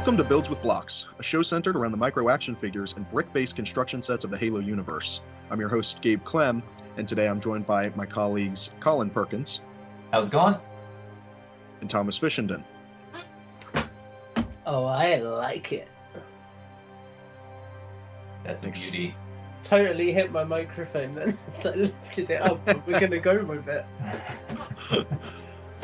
Welcome to Builds with Blocks, a show centered around the micro action figures and brick-based construction sets of the Halo universe. I'm your host, Gabe Clem, and today I'm joined by my colleagues Colin Perkins. How's it going? And Thomas Fishenden. Oh, I like it. That's a beauty. Totally hit my microphone then, so I lifted it up, but we're going to go with it.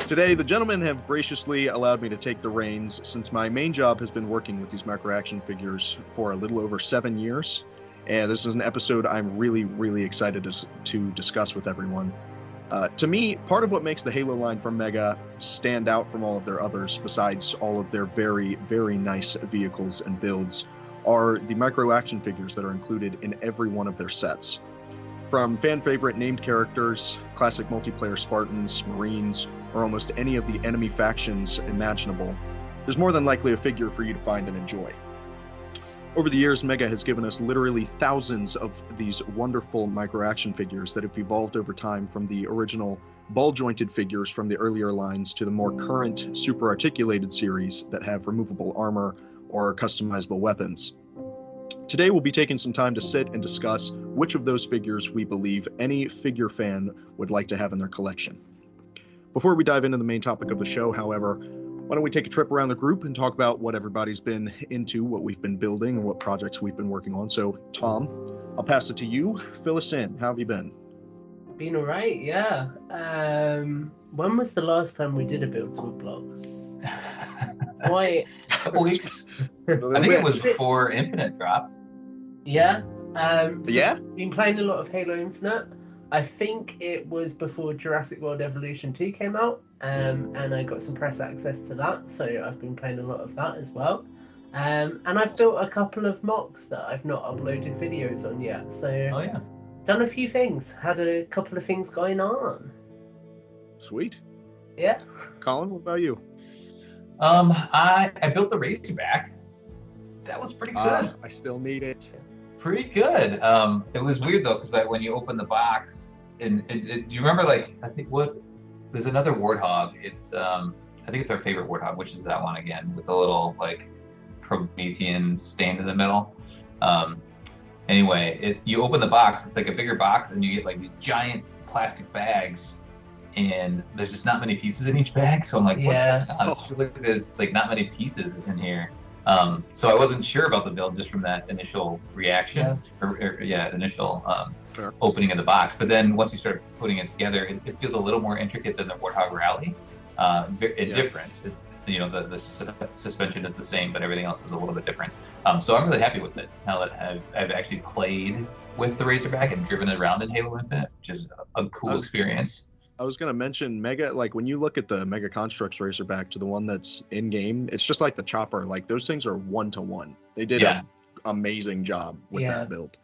Today, the gentlemen have graciously allowed me to take the reins since my main job has been working with these micro action figures for a little over 7 years. And this is an episode I'm really excited to discuss with everyone. To me, part of what makes the Halo line from Mega stand out from all of their others, besides all of their very nice vehicles and builds, are the micro action figures that are included in every one of their sets. From fan favorite named characters, classic multiplayer Spartans, Marines, or almost any of the enemy factions imaginable, there's more than likely a figure for you to find and enjoy. Over the years, Mega has given us literally thousands of these wonderful micro action figures that have evolved over time, from the original ball-jointed figures from the earlier lines to the more current super articulated series that have removable armor or customizable weapons. Today we'll be taking some time to sit and discuss which of those figures we believe any figure fan would like to have in their collection. Before we dive into the main topic of the show, however, why don't we take a trip around the group and talk about what everybody's been into, what we've been building, and what projects we've been working on. So, Tom, I'll pass it to you. Fill us in. How have you been? Been all right, yeah. When was the last time we did a Builds with Blocks? A couple weeks. I think it was before Infinite dropped. Yeah. Yeah? Been playing a lot of Halo Infinite. I think it was before Jurassic World Evolution 2 came out, and I got some press access to that, so I've been playing a lot of that as well. And I've built a couple of mocks that I've not uploaded videos on yet, so done a few things, had a couple of things going on. Sweet. Yeah. Colin, what about you? I built the Razorback. That was pretty good. I still need it. Pretty good. It was weird though, because when you open the box, do you remember, like, I think there's another Warthog. It's I think it's our favorite Warthog, which is that one again with a little like Promethean stand in the middle. Anyway, you open the box, it's like a bigger box, and you get like these giant plastic bags, and there's just not many pieces in each bag. So I'm like, what's going on? It feels like there's like not many pieces in here. So I wasn't sure about the build just from that initial reaction, initial opening of the box. But then once you start putting it together, it feels a little more intricate than the Warthog Rally. Different. The suspension is the same, but everything else is a little bit different. So I'm really happy with it now that I've actually played with the Razorback and driven it around in Halo Infinite, which is a cool experience. I was going to mention Mega, like when you look at the Mega Construx Razorback to the one that's in-game, it's just like the Chopper. Like those things are 1-to-1. They did an amazing job with that build.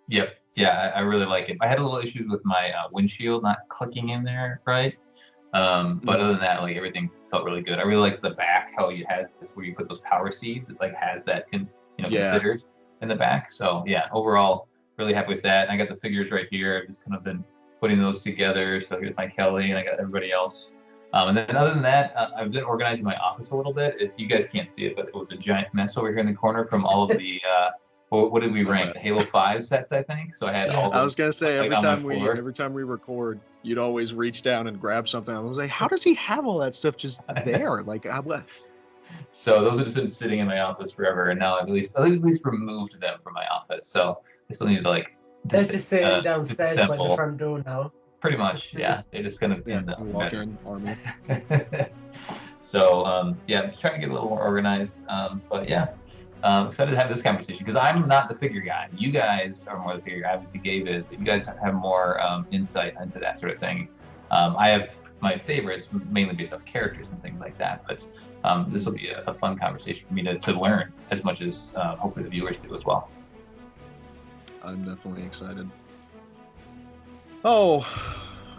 Yep. Yeah, I really like it. I had a little issues with my windshield not clicking in there, right? But other than that, like everything felt really good. I really like the back, how you have this where you put those power seeds. It like has that considered in the back. So yeah, overall, really happy with that. And I got the figures right here. I've just kind of been putting those together. So here's my Kelly, and I got everybody else. And then other than that, I've been organizing my office a little bit. You guys can't see it, but it was a giant mess over here in the corner from all of the what did we rank? The Halo 5 sets, I think. So I had all those. I was gonna say every time we record, you'd always reach down and grab something. I was like, how does he have all that stuff just there? Like, what? So those have just been sitting in my office forever, and now I've at least removed them from my office. So I still need to like. They're just sitting downstairs by the front door now. Pretty much, yeah. They're just gonna be in the walk-in army. So I'm trying to get a little more organized. But yeah, excited to have this conversation because I'm not the figure guy. You guys are more the figure guy. Obviously, Gabe is, but you guys have more insight into that sort of thing. I have my favorites mainly based off characters and things like that. But this will be a fun conversation for me to learn as much as hopefully the viewers do as well. I'm definitely excited. I've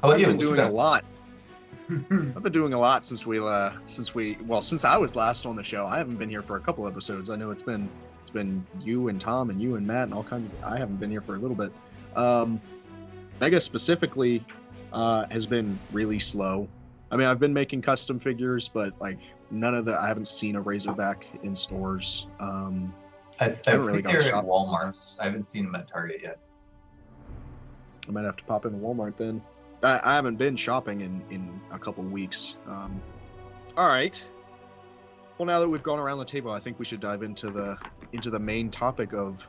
been doing a lot. I've been doing a lot since I was last on the show. I haven't been here for a couple episodes. I know it's been you and Tom and you and Matt and all kinds of. I haven't been here for a little bit. Mega specifically has been really slow. I mean, I've been making custom figures, but like none of the I haven't seen a Razorback in stores. I haven't really think gone to they're at shop. Walmart. I haven't seen them at Target yet. I might have to pop into Walmart then. I haven't been shopping in a couple weeks. All right. Well, now that we've gone around the table, I think we should dive into the main topic of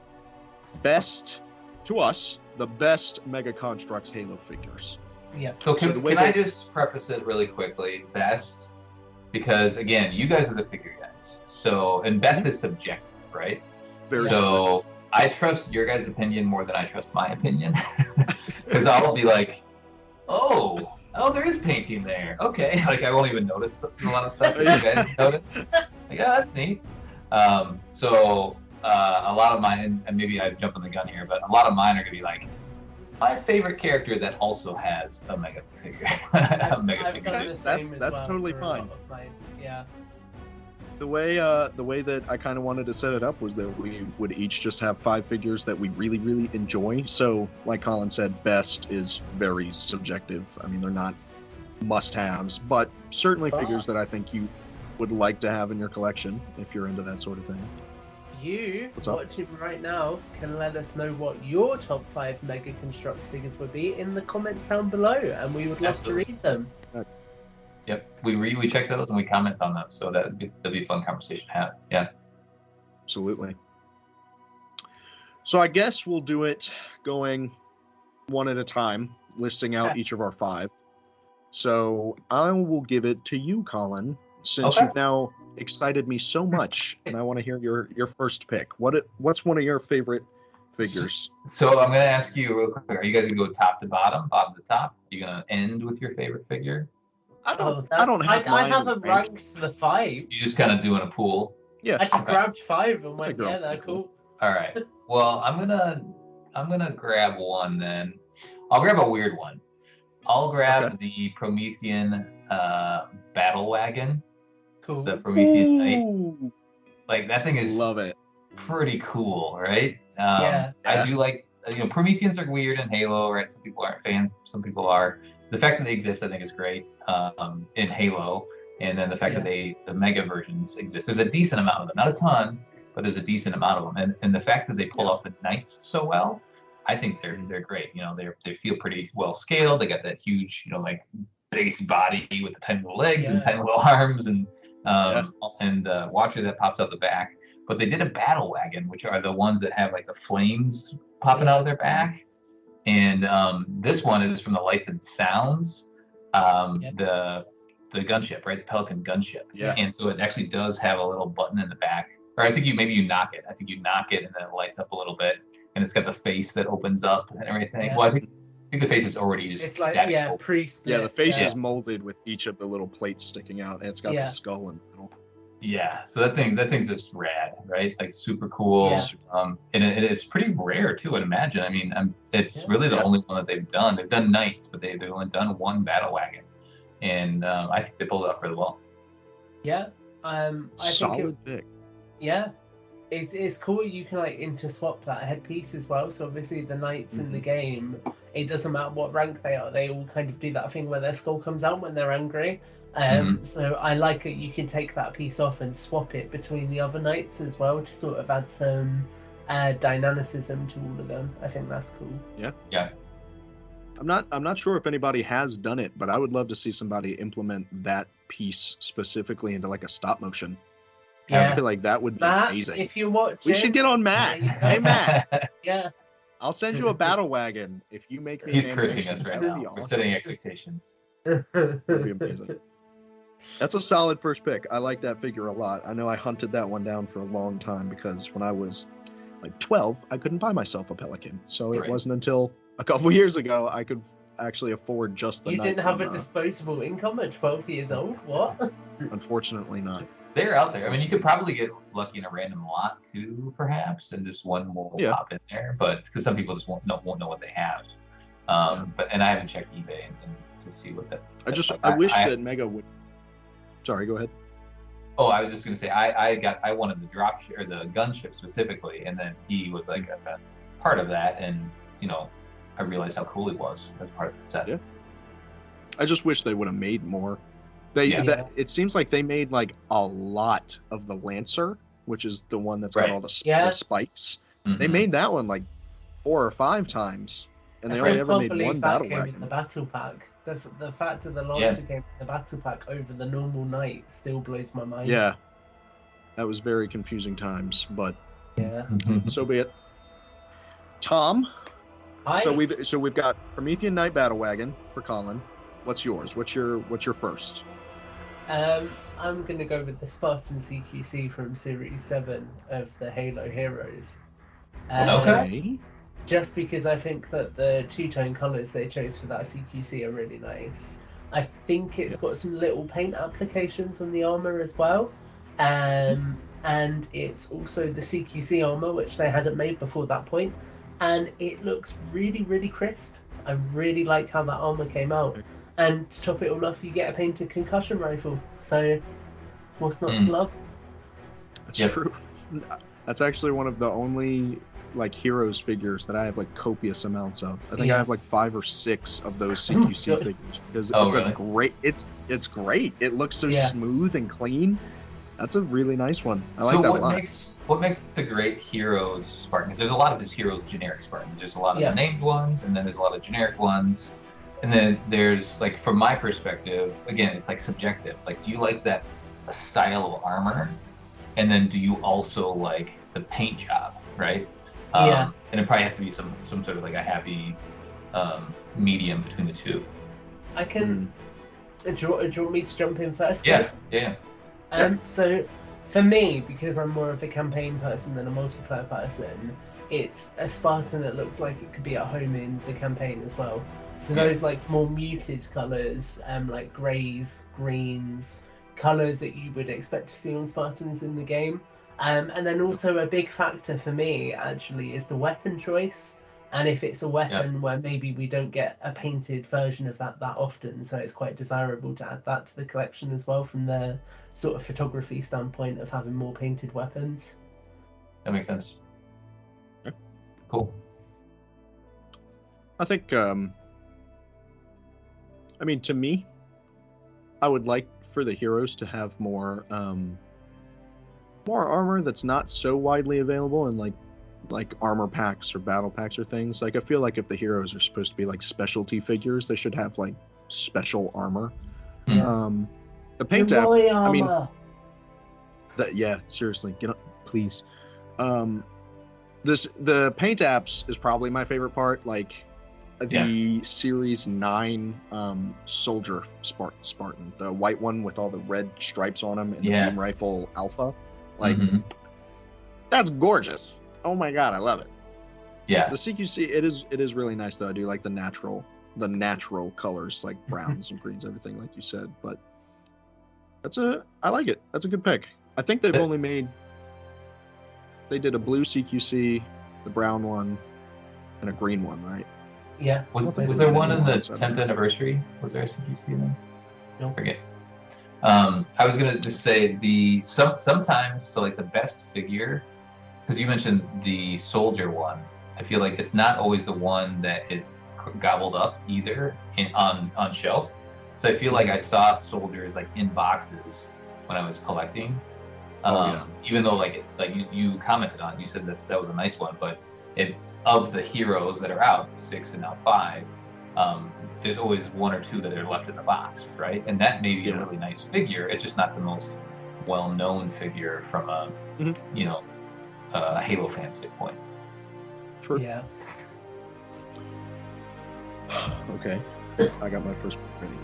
best, to us, the best Mega Construx Halo figures. Yeah. So So the way can I that- just preface it really quickly? Best, because again, you guys are the figure guys. So, and best is subjective, right? Very So I trust your guys' opinion more than I trust my opinion, because I'll be like, oh, there is painting there. Okay, like I won't even notice a lot of stuff that you guys notice. Like, yeah, that's neat. So a lot of mine, and maybe I'm jumping the gun here, but a lot of mine are gonna be like my favorite character that also has a mega figure. a mega I've figure. done the same That's as well totally for a lot fine. of mine. Yeah. The way that I kind of wanted to set it up was that we would each just have 5 figures that we really, really enjoy. So, like Colin said, best is very subjective. I mean, they're not must-haves, but certainly figures that I think you would like to have in your collection if you're into that sort of thing. You What's up? watching right now can let us know what your top 5 Mega Construx figures would be in the comments down below, and we would love Absolutely. to read them. Yep, we check those and we comment on them, so that'd be a fun conversation to have. Yeah. Absolutely. So I guess we'll do it going one at a time, listing out Okay. each of our 5. So I will give it to you, Colin, since Okay. you've now excited me so much, and I want to hear your first pick. What's one of your favorite figures? So I'm gonna ask you real quick: are you guys gonna go top to bottom, bottom to top? Are you gonna end with your favorite figure? I don't I have mine haven't ranked. ranked the 5. You just kind of doing a pool. Yeah, I just Okay. grabbed 5 and went, girl. yeah, they're cool. All right. Well, I'm gonna grab one then. I'll grab a weird one. I'll grab the Promethean battle wagon. Cool. The Promethean Knight. Ooh, Like that thing is love it. pretty cool, right? Yeah. I do like, Prometheans are weird in Halo, right? Some people aren't fans, some people are. The fact that they exist, I think, is great in Halo. And then the fact that the Mega versions exist. There's a decent amount of them, not a ton, but there's a decent amount of them. And the fact that they pull off the Knights so well, I think they're great. They feel pretty well scaled. They got that huge, like base body with the tiny little legs and tiny little arms and Watcher that pops out the back. But they did a battle wagon, which are the ones that have like the flames popping out of their back. And this one is from the Lights and Sounds, the gunship, right? The Pelican gunship. Yeah. And so it actually does have a little button in the back. Or I think you knock it. I think you knock it and then it lights up a little bit. And it's got the face that opens up and everything. Yeah. Well, I think the face is already just It's like, static open. pre-split. Yeah, the face Yeah. is molded with each of the little plates sticking out, and it's got the skull in the middle. Yeah, so that thing's just rad, right? Like super cool. Yeah. And it's pretty rare too, I'd imagine. I mean, it's really the only one that they've done. They've done Knights, but they've only done one battle wagon, and I think they pulled it off really well. Yeah. I Solid pick. Yeah. It's cool you can like interswap that headpiece as well. So obviously the knights in the game, it doesn't matter what rank they are, they all kind of do that thing where their skull comes out when they're angry. So I like it you can take that piece off and swap it between the other knights as well to sort of add some dynamicism to all of them. I think that's cool. Yeah. I'm not sure if anybody has done it, but I would love to see somebody implement that piece specifically into like a stop motion. Yeah. I feel like that would be Matt, amazing. if you watch We should get on Matt. Yeah. Hey Matt, Yeah. I'll send you a battle wagon if you make me. He's an cursing animation. us right That'd be now. We're awesome. setting expectations. That'd be amazing. That's a solid first pick. I like that figure a lot. I know I hunted that one down for a long time because when I was like 12, I couldn't buy myself a Pelican. So it Right. wasn't until a couple years ago I could actually afford just the You knight didn't have from, a disposable income at 12 years old? What? Unfortunately not. They're out there. I mean, you could probably get lucky in a random lot too, perhaps, and just one will pop in there. But because some people just won't know what they have. But I haven't checked eBay and to see what that. I wish that Mega would. Sorry, go ahead. Oh, I was just gonna say I wanted the drop ship or the gunship specifically, and then he was like a part of that, and I realized how cool he was as part of the set. Yeah. I just wish they would have made more It seems like they made like a lot of the Lancer, which is the one that's got all the spikes. Mm-hmm. They made that one like 4 or 5 times, and they only ever made one battle wagon. The battle pack. The fact that the Lancer came in the battle pack over the normal knight still blows my mind. Yeah, that was very confusing times, but so be it. Tom, so we've got Promethean Knight battle wagon for Colin. What's yours? What's your first? I'm gonna go with the Spartan CQC from Series 7 of the Halo Heroes. Okay. Just because I think that the two-tone colours they chose for that CQC are really nice. I think it's got some little paint applications on the armour as well. And it's also the CQC armour, which they hadn't made before that point. And it looks really, really crisp. I really like how that armour came out. And to top it all off, you get a painted concussion rifle. So, what's not to love? That's true. That's actually one of the only like Heroes figures that I have like copious amounts of. I think I have like 5 or 6 of those CQC figures because it's great. It looks so smooth and clean. That's a really nice one. I like that a lot. What makes the great Heroes Spartan? Because there's a lot of just Heroes generic Spartans. There's a lot of the named ones, and then there's a lot of generic ones. And then there's, like, from my perspective, again, it's like subjective. Like, do you like that style of armor? And then do you also like the paint job, right? And it probably has to be some sort of like a happy medium between the two. I can. Do you want me to jump in first? Yeah. So, for me, because I'm more of a campaign person than a multiplayer person, it's a Spartan that looks like it could be at home in the campaign as well. So those like more muted colours, like greys, greens, colours that you would expect to see on Spartans in the game. And then also a big factor for me actually is the weapon choice. And if it's a weapon where maybe we don't get a painted version of that often, so it's quite desirable to add that to the collection as well from the sort of photography standpoint of having more painted weapons. That makes sense. Cool. I think, I mean, to me, I would like for the heroes to have more armor that's not so widely available in like armor packs or battle packs or things. Like, I feel like if the heroes are supposed to be like specialty figures, they should have like special armor. The paint app, I mean, seriously, get up, please. The paint apps is probably my favorite part. Like the Series 9 Soldier Spartan, the white one with all the red stripes on them, and the beam rifle Alpha. Like, that's gorgeous. Oh my god, I love it. Yeah. The CQC, it is really nice though. I do like the natural colors, like browns and greens, everything like you said. But I like it. That's a good pick. I think they've only made. They did a blue CQC, the brown one, and a green one, right? Yeah. Was there one in the 10th anniversary? Was there a CQC in there? No. Forget. I was gonna just say sometimes so like the best figure, because you mentioned the soldier one. I feel like it's not always the one that is gobbled up either on shelf. So I feel like I saw soldiers like in boxes when I was collecting. Even though like you commented on, you said that was a nice one, but of the heroes that are out, 6 and now 5, there's always 1 or 2 that are left in the box, right? And that may be a really nice figure. It's just not the most well-known figure from a a Halo fan standpoint. True. Yeah. Okay, I got my first pick ready.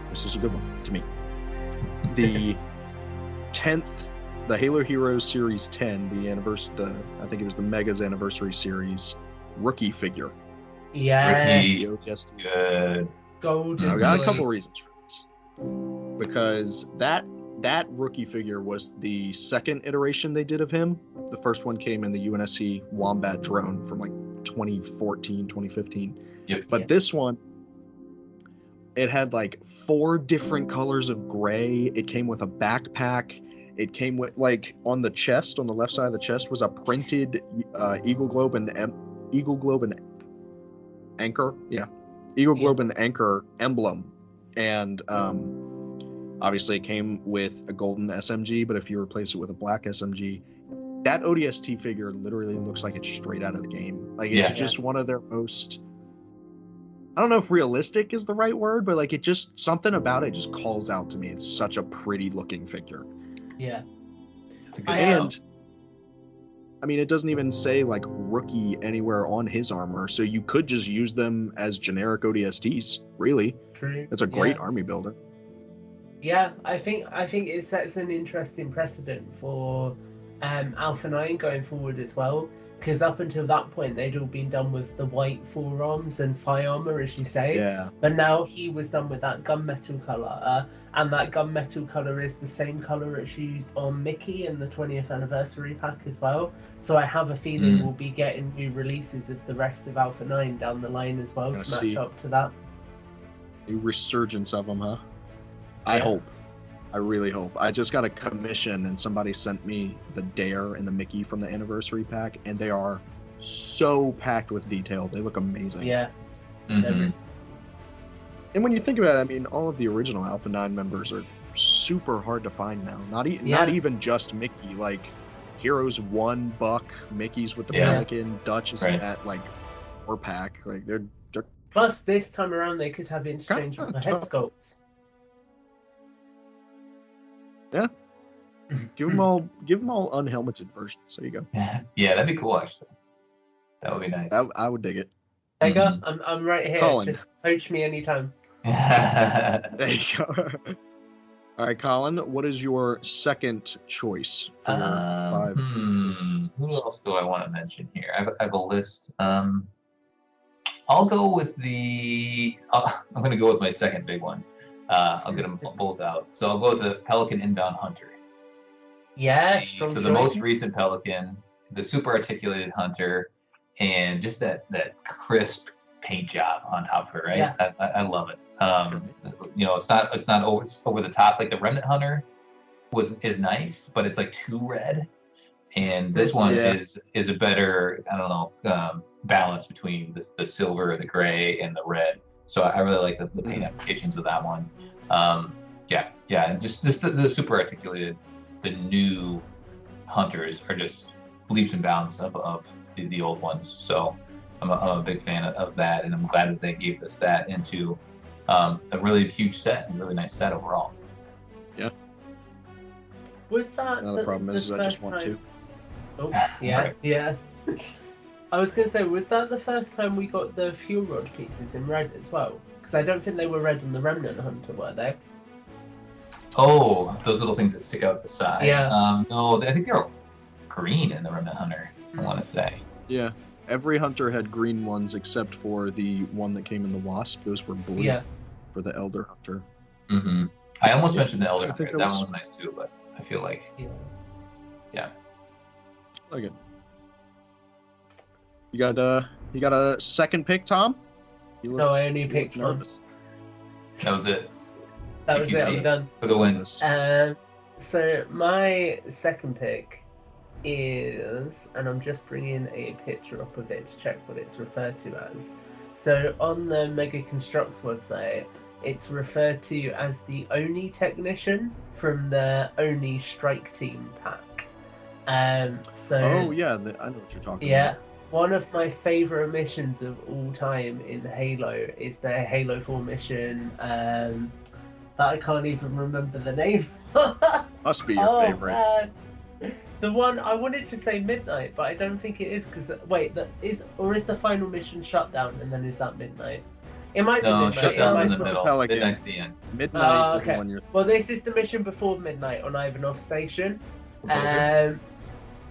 This is a good one to me. The 10th, the Halo Heroes Series 10, the anniversary, I think it was the Mega's anniversary series rookie figure. Yes. Good. Golden. I got a couple reasons for this. Because that rookie figure was the second iteration they did of him. The first one came in the UNSC Wombat drone from like 2014, 2015. Yep. But this one, it had like 4 different colors of gray. It came with a backpack. It came with, like, on the chest, on the left side of the chest, was a printed Eagle Globe and Anchor. Yeah. Eagle Globe and Anchor emblem And obviously it came with a golden SMG, but if you replace it with a black SMG, that ODST figure literally looks like it's straight out of the game. Like it's just one of their most, I don't know if realistic is the right word, but like it just, something about it just calls out to me. It's such a pretty looking figure. Yeah. And I mean, it doesn't even say like rookie anywhere on his armor, so you could just use them as generic ODSTs. Really, true. It's a great army builder. Yeah, I think it sets an interesting precedent for Alpha 9 going forward as well. Because up until that point, they'd all been done with the white forearms and thigh armor, as you say. Yeah. But now he was done with that gunmetal color, and that gunmetal color is the same color it's used on Mickey in the 20th anniversary pack as well. So I have a feeling we'll be getting new releases of the rest of Alpha 9 down the line as well to match up to that. A resurgence of them, huh? I hope. I really hope. I just got a commission and somebody sent me the Dare and the Mickey from the anniversary pack, and they are so packed with detail. They look amazing. Yeah. And when you think about it, I mean, all of the original Alpha 9 members are super hard to find now. Not even just Mickey. Like Heroes 1 Buck, Mickey's with the Pelican, Dutch is at like 4-pack. Like they're plus this time around they could have interchangeable head sculpts. Yeah. Give them all unhelmeted versions. There you go. Yeah, that'd be cool actually. That would be nice. I would dig it. Mega, I'm right here. Colin. Just poach me anytime. There you go. All right, Colin, what is your second choice for your 5? Who else do I want to mention here? I have a list. I'll go with I'm going to go with my second big one. I'll get them both out. So I'll go with the Pelican Inbound Hunter. Yeah, so the most recent Pelican, the super articulated Hunter, and just that crisp paint job on top of it, right? Yeah. I love it. It's not over the top. Like the Remnant Hunter is nice, but it's like too red. And this one is a better, I don't know, balance between the silver, the gray, and the red. So I really like the paint applications of that one. And just the super articulated, the new Hunters are just leaps and bounds of the old ones. So I'm a big fan of that, and I'm glad that they gave us that into a really huge set and really nice set overall. Yeah. Was that another problem is I just want to. Oh, yeah, yeah. I was going to say, was that the first time we got the fuel rod pieces in red as well? Because I don't think they were red on the Remnant Hunter, were they? Oh, those little things that stick out the side. Yeah. No, I think they were green in the Remnant Hunter, I want to say. Yeah. Every Hunter had green ones except for the one that came in the Wasp. Those were blue for the Elder Hunter. Mm-hmm. I almost mentioned the Elder Hunter. That one was nice too, but I feel like... Yeah. Okay. You got a second pick, Tom? No, I only picked one. That was it. That was it. I'm done. For the win. So my second pick is, and I'm just bringing a picture up of it to check what it's referred to as. So on the Mega Construx website, it's referred to as the Oni technician from the Oni Strike Team pack. I know what you're talking about. One of my favorite missions of all time in Halo is the Halo 4 mission that I can't even remember the name. Must be your favorite. Man. The one I wanted to say Midnight, but I don't think it is because is the final mission Shutdown and then is that Midnight? It might be Midnight. Shutdown's in the middle. Midnight's the end. Midnight is the one you're. Well, this is the mission before Midnight on Ivanov Station.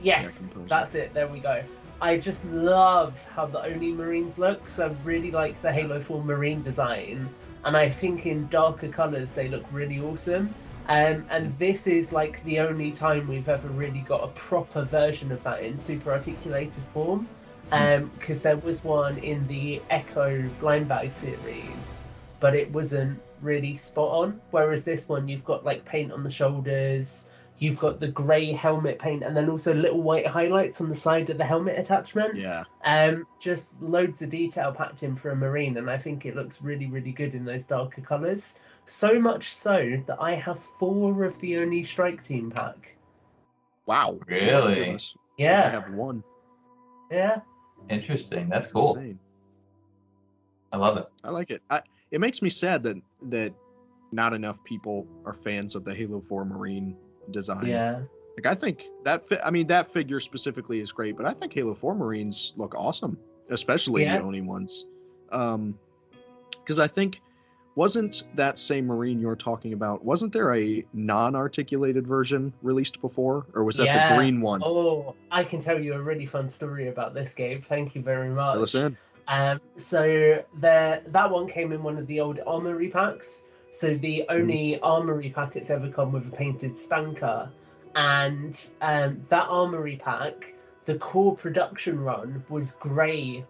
Yes, that's it. There we go. I just love how the Oni Marines look, so I really like the Halo 4 Marine design, and I think in darker colours they look really awesome. And this is like the only time we've ever really got a proper version of that in super articulated form, because there was one in the Echo blind bag series, but it wasn't really spot on. Whereas this one, you've got like paint on the shoulders, You've got the grey helmet paint, and then also little white highlights on the side of the helmet attachment. Yeah. Just loads of detail packed in for a Marine, and I think it looks really, really good in those darker colours. So much so that I have 4 of the only Strike Team pack. Wow. Really? Goodness. Yeah. I have 1. Yeah. Interesting. That's cool. Insane. I love it. I like it. It makes me sad that not enough people are fans of the Halo 4 Marine design. Yeah. Like, I think that that figure specifically is great, but I think Halo 4 Marines look awesome, especially the Oni ones. Because I think, wasn't that same Marine you're talking about, wasn't there a non-articulated version released before? Or was that the green one? Oh, I can tell you a really fun story about this, Gabe. Thank you very much. Listen. So that one came in one of the old armory packs. So the only armory pack it's ever come with a painted spanker. And that armory pack, the core production run was grey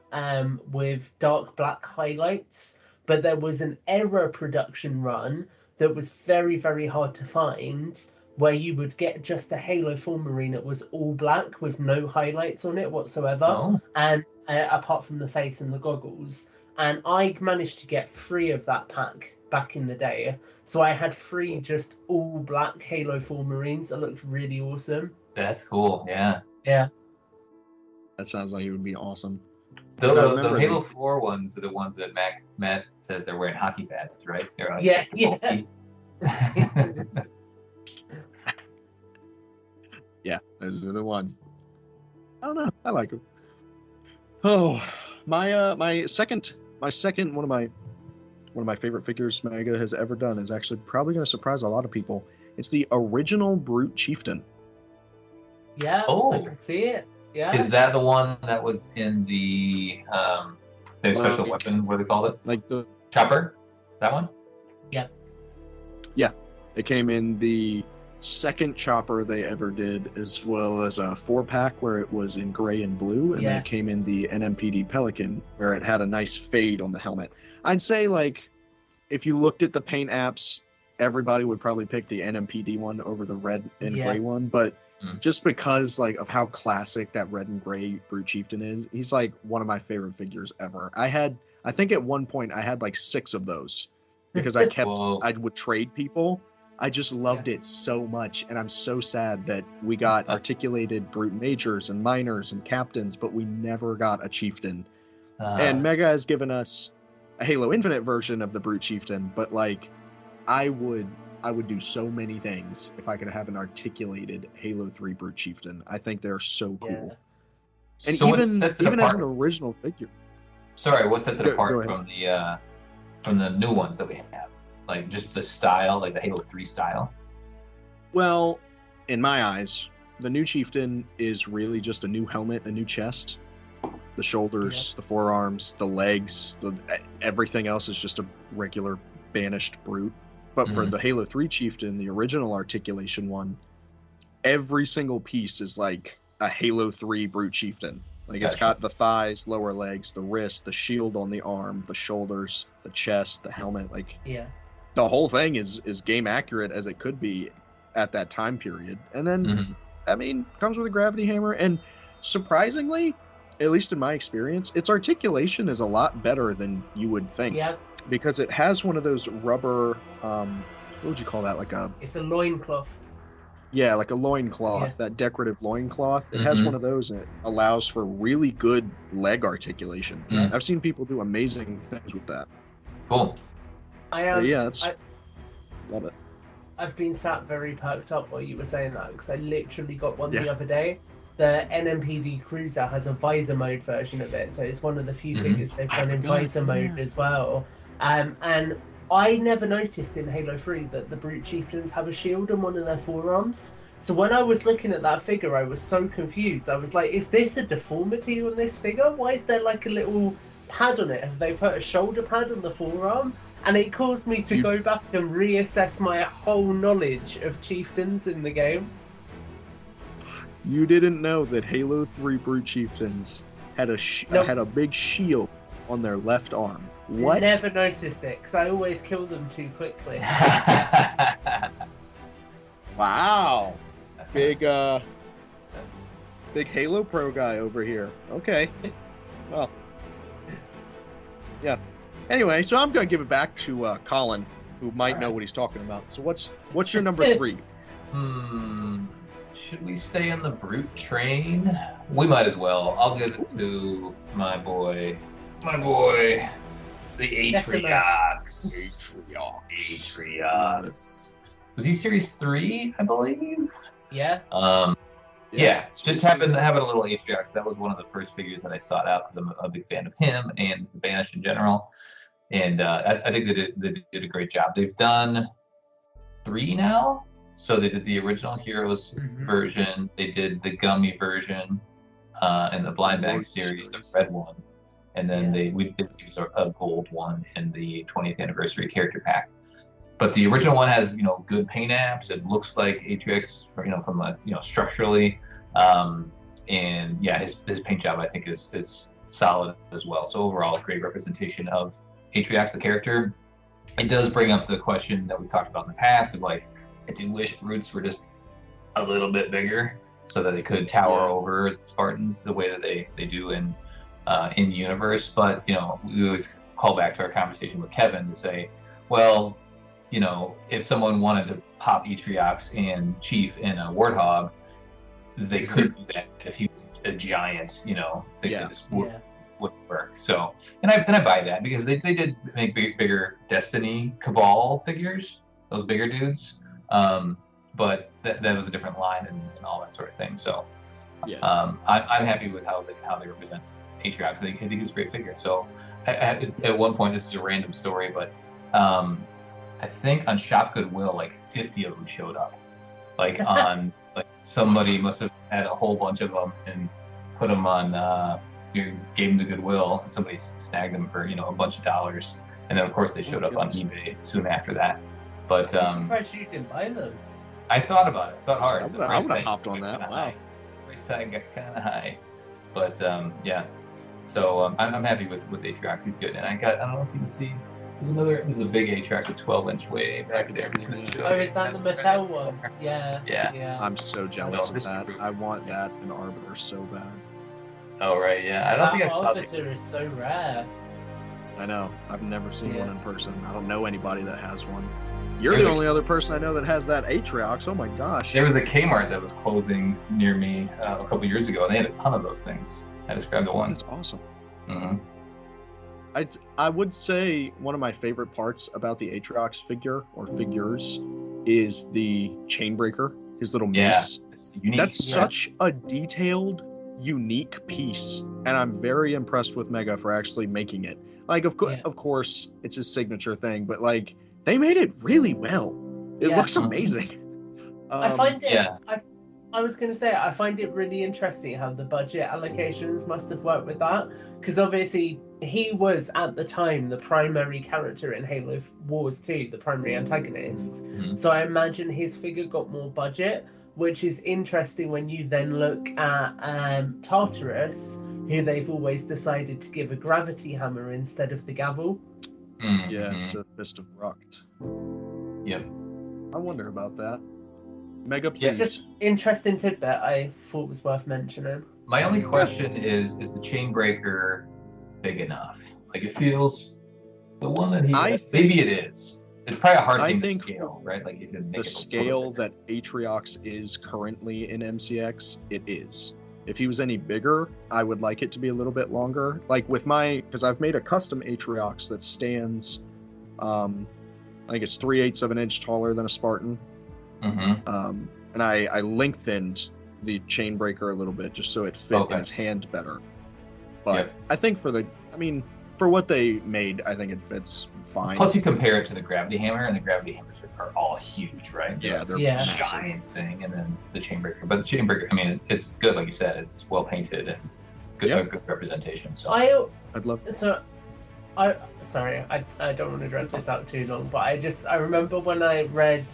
with dark black highlights. But there was an error production run that was very, very hard to find, where you would get just a Halo 4 Marine that was all black with no highlights on it whatsoever, and apart from the face and the goggles. And I managed to get 3 of that pack back in the day. So I had 3 just all black Halo 4 Marines that looked really awesome. That's cool. Yeah. Yeah. That sounds like it would be awesome. The Halo 4 ones are the ones that Matt says they're wearing hockey pads, right? They're like yeah. Yeah, those are the ones. I don't know. I like them. Oh, my second one of my favorite figures Mega has ever done is actually probably going to surprise a lot of people. It's the original Brute Chieftain. Yeah, I can see it. Yeah. Is that the one that was in the their special weapon? What do they call it? Like the chopper? That one? Yeah. Yeah. It came in the second chopper they ever did, as well as a 4-pack where it was in gray and blue, and then it came in the NMPD Pelican where it had a nice fade on the helmet. I'd say, like, if you looked at the paint apps, everybody would probably pick the NMPD one over the red and gray one, but just because like of how classic that red and gray Brute Chieftain is, he's like one of my favorite figures ever. I think at one point I had like 6 of those because I would trade people. I just loved it so much, and I'm so sad that we got articulated Brute Majors and Minors and Captains, but we never got a Chieftain. And Mega has given us a Halo Infinite version of the Brute Chieftain, but like I would do so many things if I could have an articulated Halo 3 Brute Chieftain. I think they're so cool. Yeah. And so even as an original figure. Sorry, what sets it apart from the new ones that we have? Like just the style, like the Halo 3 style? Well, in my eyes, the new Chieftain is really just a new helmet, a new chest. The shoulders, the forearms, the legs, everything else is just a regular banished Brute. But for the Halo 3 Chieftain, the original articulation one, every single piece is like a Halo 3 Brute Chieftain. Like it's got the thighs, lower legs, the wrist, the shield on the arm, the shoulders, the chest, the helmet. Like the whole thing is game accurate as it could be at that time period. And then, I mean, comes with a gravity hammer. And surprisingly, at least in my experience, its articulation is a lot better than you would think. Yeah. Because it has one of those rubber, what would you call that? It's a loincloth. Yeah, like a loincloth, that decorative loincloth. It has one of those, and it allows for really good leg articulation. I've seen people do amazing things with that. Cool. Love it. I've been sat very perked up while you were saying that, because I literally got one the other day. The NMPD Cruiser has a visor mode version of it, so it's one of the few figures they've done in visor mode as well. And I never noticed in Halo 3 that the Brute Chieftains have a shield on one of their forearms. So when I was looking at that figure, I was so confused. I was like, is this a deformity on this figure? Why is there like a little pad on it? Have they put a shoulder pad on the forearm? And it caused me to go back and reassess my whole knowledge of Chieftains in the game. You didn't know that Halo 3 Brute Chieftains had a big shield on their left arm. What? Never noticed it, because I always kill them too quickly. Wow. big Halo Pro guy over here. Okay. Well. Yeah. Anyway, so I'm gonna give it back to Colin, who might know what he's talking about. So what's your number 3? Should we stay on the brute train? We might as well. I'll give it to my boy, the Atriox. Atriox. Was he Series 3, I believe? Yeah. Yeah, just happened to have a little Atriox. That was one of the first figures that I sought out because I'm a big fan of him and the Banished in general. And I think they did a great job. They've done 3 now. So they did the original Heroes version. They did the gummy version in the blind bag series, the red one. And then we did use a gold one in the 20th anniversary character pack. But the original one has, good paint apps. It looks like Atriox, from structurally. And yeah, his paint job I think is solid as well. So overall, great representation of Atriox the character. It does bring up the question that we talked about in the past of like, I do wish brutes were just a little bit bigger so that they could tower over the Spartans the way that they do in universe. But we always call back to our conversation with Kevin to say, well, if someone wanted to pop Atriox and Chief in a Warthog, they could do that if he was a giant. They just wouldn't work. So, and I buy that because they did make bigger Destiny Cabal figures, those bigger dudes. But that was a different line and all that sort of thing. So, I'm happy with how they represent Atriox. I think he's a great figure. So, at one point, this is a random story, but I think on Shop Goodwill, like 50 of them showed up. Like on, like somebody must have had a whole bunch of them and put them on, gave them to Goodwill, and somebody snagged them for a bunch of dollars. And then of course they showed up on eBay soon after that. But I'm surprised you didn't buy them. I thought about it. Thought hard. I would have hopped on that. Wow. Price tag got kind of high, but yeah. So I'm happy with Atriox. He's good, and I don't know if you can see. There's a big Atriox, a 12-inch way back there. Oh, is that the Mattel one? Yeah. I'm so jealous of that. I want that in Arbiter so bad. Oh right, yeah. I don't think I saw that. Arbiter is so rare. I know. I've never seen one in person. I don't know anybody that has one. You're the only other person I know that has that Atriox. Oh my gosh. There was a Kmart that was closing near me a couple years ago, and they had a ton of those things. I just grabbed the one. That's awesome. Mm-hmm. I would say one of my favorite parts about the Atriox figure or figures is the Chainbreaker, his little mace. It's unique. That's such a detailed, unique piece, and I'm very impressed with Mega for actually making it. Like, of course, it's his signature thing, but like they made it really well. It looks amazing. I find it. I was going to say, I find it really interesting how the budget allocations must have worked with that, because obviously he was at the time the primary character in Halo Wars 2, the primary antagonist. Mm-hmm. So I imagine his figure got more budget, which is interesting when you then look at Tartarus, who they've always decided to give a gravity hammer instead of the gavel. Mm-hmm. Yeah, it's a Fist of Rucht. Yep. I wonder about that. Mega, please. Yeah, just interesting tidbit I thought was worth mentioning. My only question is the Chainbreaker big enough? Like, it feels the one that maybe it is. It's probably a hard thing to scale, right? Like, you can make the scale that Atriox is currently in MCX, it is. If he was any bigger, I would like it to be a little bit longer. Like with because I've made a custom Atriox that stands, I think it's 3/8 of an inch taller than a Spartan. Mm-hmm. And I lengthened the Chainbreaker a little bit just so it fit in his hand better. But I think for what they made, I think it fits fine. Plus, you compare it to the Gravity Hammer, and the Gravity Hammers are all huge, right? Yeah, they're a giant thing, and then the Chainbreaker. But the Chainbreaker, I mean, it's good, like you said. It's well painted and good representation. So I'd love. So, I don't want to drag this out too long, but I remember when I read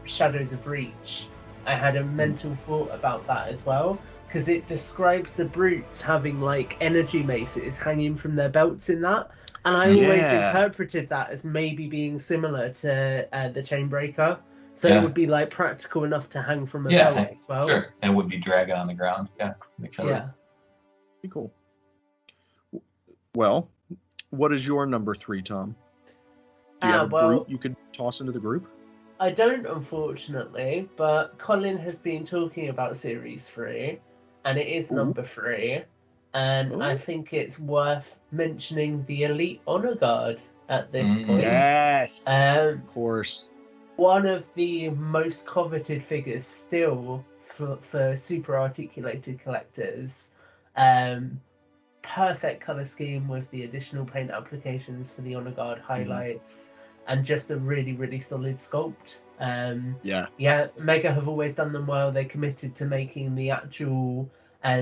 Shadows of Reach, I had a mental thought about that as well, because it describes the brutes having like energy maces hanging from their belts in that, and I always interpreted that as maybe being similar to the Chainbreaker, So it would be like practical enough to hang from a belt as well. Sure, and it would be dragging on the ground. Yeah, makes sense. Yeah. Be cool. Well, what is your number 3, Tom? Do you have a group you could toss into the group? I don't, unfortunately, but Colin has been talking about Series 3, and it is number 3, and I think it's worth mentioning the Elite Honor Guard at this point. Yes, of course. One of the most coveted figures still for super articulated collectors. Perfect color scheme with the additional paint applications for the Honor Guard highlights, and just a really, really solid sculpt. Mega have always done them well. They committed to making the actual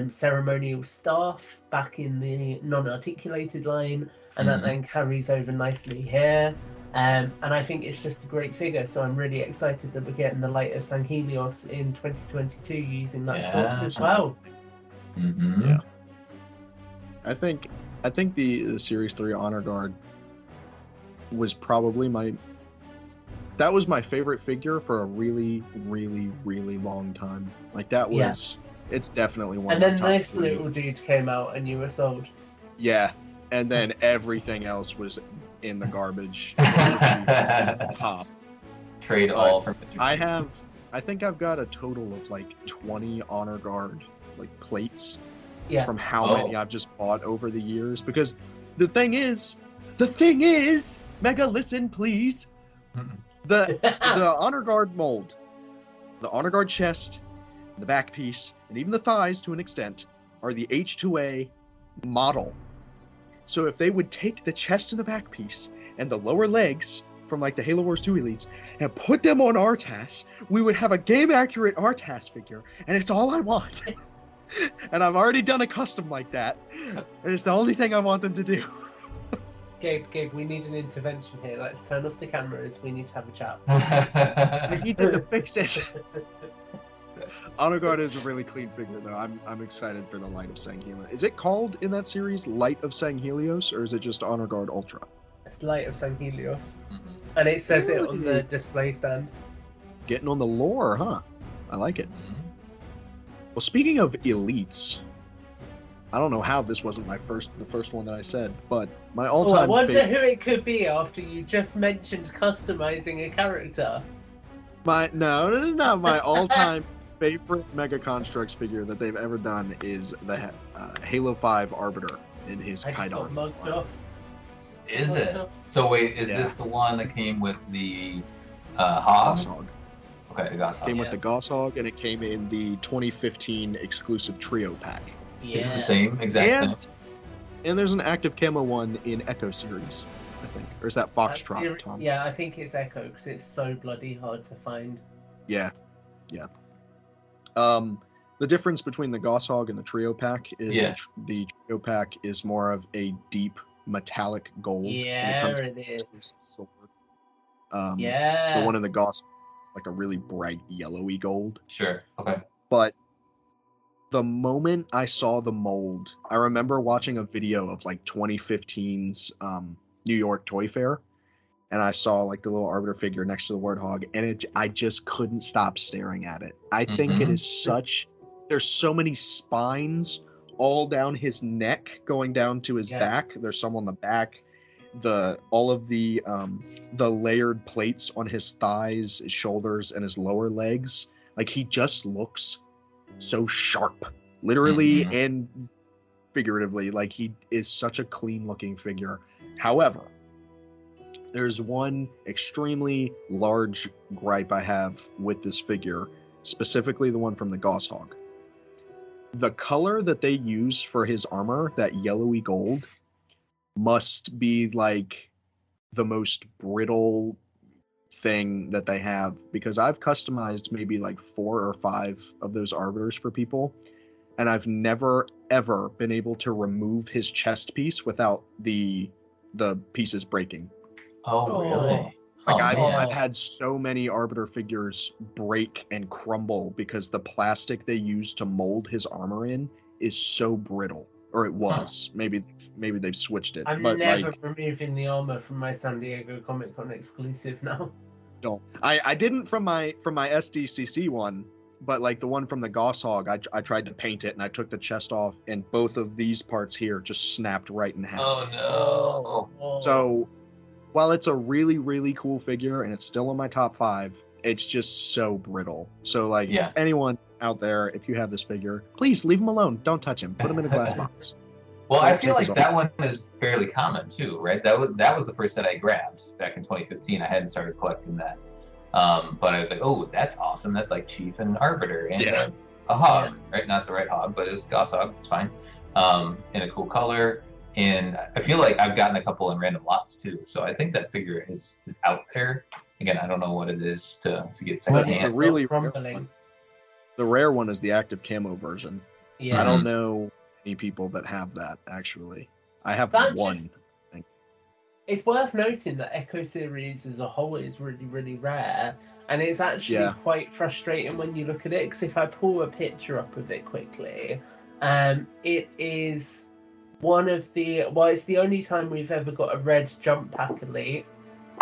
ceremonial staff back in the non-articulated line, and that then carries over nicely here. And I think it's just a great figure, so I'm really excited that we're getting the Light of San Helios in 2022 using that sculpt as well. Yeah. I think the Series 3 Honor Guard was probably that was my favorite figure for a really, really, really long time. Like that was, it's definitely one. And of the then top this 3. little dude came out, and you were sold. Yeah, and then everything else was in the garbage. Pop. Trade all from. I think I've got a total of like 20 Honor Guard like plates. Yeah. From how many I've just bought over the years, because the thing is, Mega, listen, please. The Honor Guard mold, the Honor Guard chest, the back piece, and even the thighs to an extent are the H2A model. So if they would take the chest and the back piece and the lower legs from like the Halo Wars 2 Elites and put them on Artas, we would have a game accurate Artas figure, and it's all I want. And I've already done a custom like that, and it's the only thing I want them to do. Gabe, we need an intervention here. Let's turn off the cameras. We need to have a chat. I need them to fix it. Honor Guard is a really clean figure, though. I'm excited for the Light of San Helios. Is it called in that series Light of San Helios, or is it just Honor Guard Ultra? It's Light of San Helios, and it says it on the display stand. Getting on the lore, huh? I like it. Well, speaking of elites, I don't know how this wasn't the first one that I said, but my all-time I wonder who it could be after you just mentioned customizing a character. No. My all-time favorite Mega Construx figure that they've ever done is the Halo 5 Arbiter in his Kaidan. Is it? So wait, is this the one that came with the Hog? Hog. Okay, the Goshawk. Came with the Goshawk, and it came in the 2015 exclusive trio pack. Yeah. Is it the same exact thing? And there's an active camo one in Echo series, I think. Or is that Foxtrot, Tom? Yeah, I think it's Echo, because it's so bloody hard to find. Yeah. The difference between the Goshawk and the trio pack is the trio pack is more of a deep metallic gold. Yeah, it is. Sword. The one in the Goshawk is like a really bright yellowy gold. Sure. Okay. But the moment I saw the mold, I remember watching a video of like 2015's New York Toy Fair, and I saw like the little Arbiter figure next to the Warthog, and I just couldn't stop staring at it. I think it is there's so many spines all down his neck going down to his back. There's some on the back. All of the layered plates on his thighs, his shoulders, and his lower legs. Like, he just looks so sharp, literally and figuratively. Like, he is such a clean looking figure. However, there's one extremely large gripe I have with this figure, specifically the one from the Goshawk. The color that they use for his armor, that yellowy gold, must be like the most brittle thing that they have, because I've customized maybe like 4 or 5 of those arbiters for people, and I've never ever been able to remove his chest piece without the pieces breaking. Oh, really? Like, I've had so many Arbiter figures break and crumble because the plastic they use to mold his armor in is so brittle. Or it was. Maybe they've switched it. I'm never removing the armor from my San Diego Comic Con exclusive now. don't. I didn't from my SDCC one, but like the one from the Gosshog, I tried to paint it and I took the chest off, and both of these parts here just snapped right in half. Oh no! So while it's a really, really cool figure and it's still in my top 5, it's just so brittle. So like anyone out there, if you have this figure, please leave him alone. Don't touch him. Put him in a glass box. Well, I feel like that one is fairly common too, right? That was the first set I grabbed back in 2015. I hadn't started collecting that, but I was like, oh, that's awesome. That's like Chief and Arbiter and a hog, right? Not the right hog, but it's Goss hog. It's fine, in a cool color. And I feel like I've gotten a couple in random lots too. So I think that figure is out there. Again, I don't know what it is to get second hand. Really the rare one is the active camo version. Yeah. I don't know any people that have that actually. I have one. It's worth noting that Echo series as a whole is really, really rare, and it's actually quite frustrating when you look at it. Because if I pull a picture up of it quickly, it is one of it's the only time we've ever got a red jump pack elite.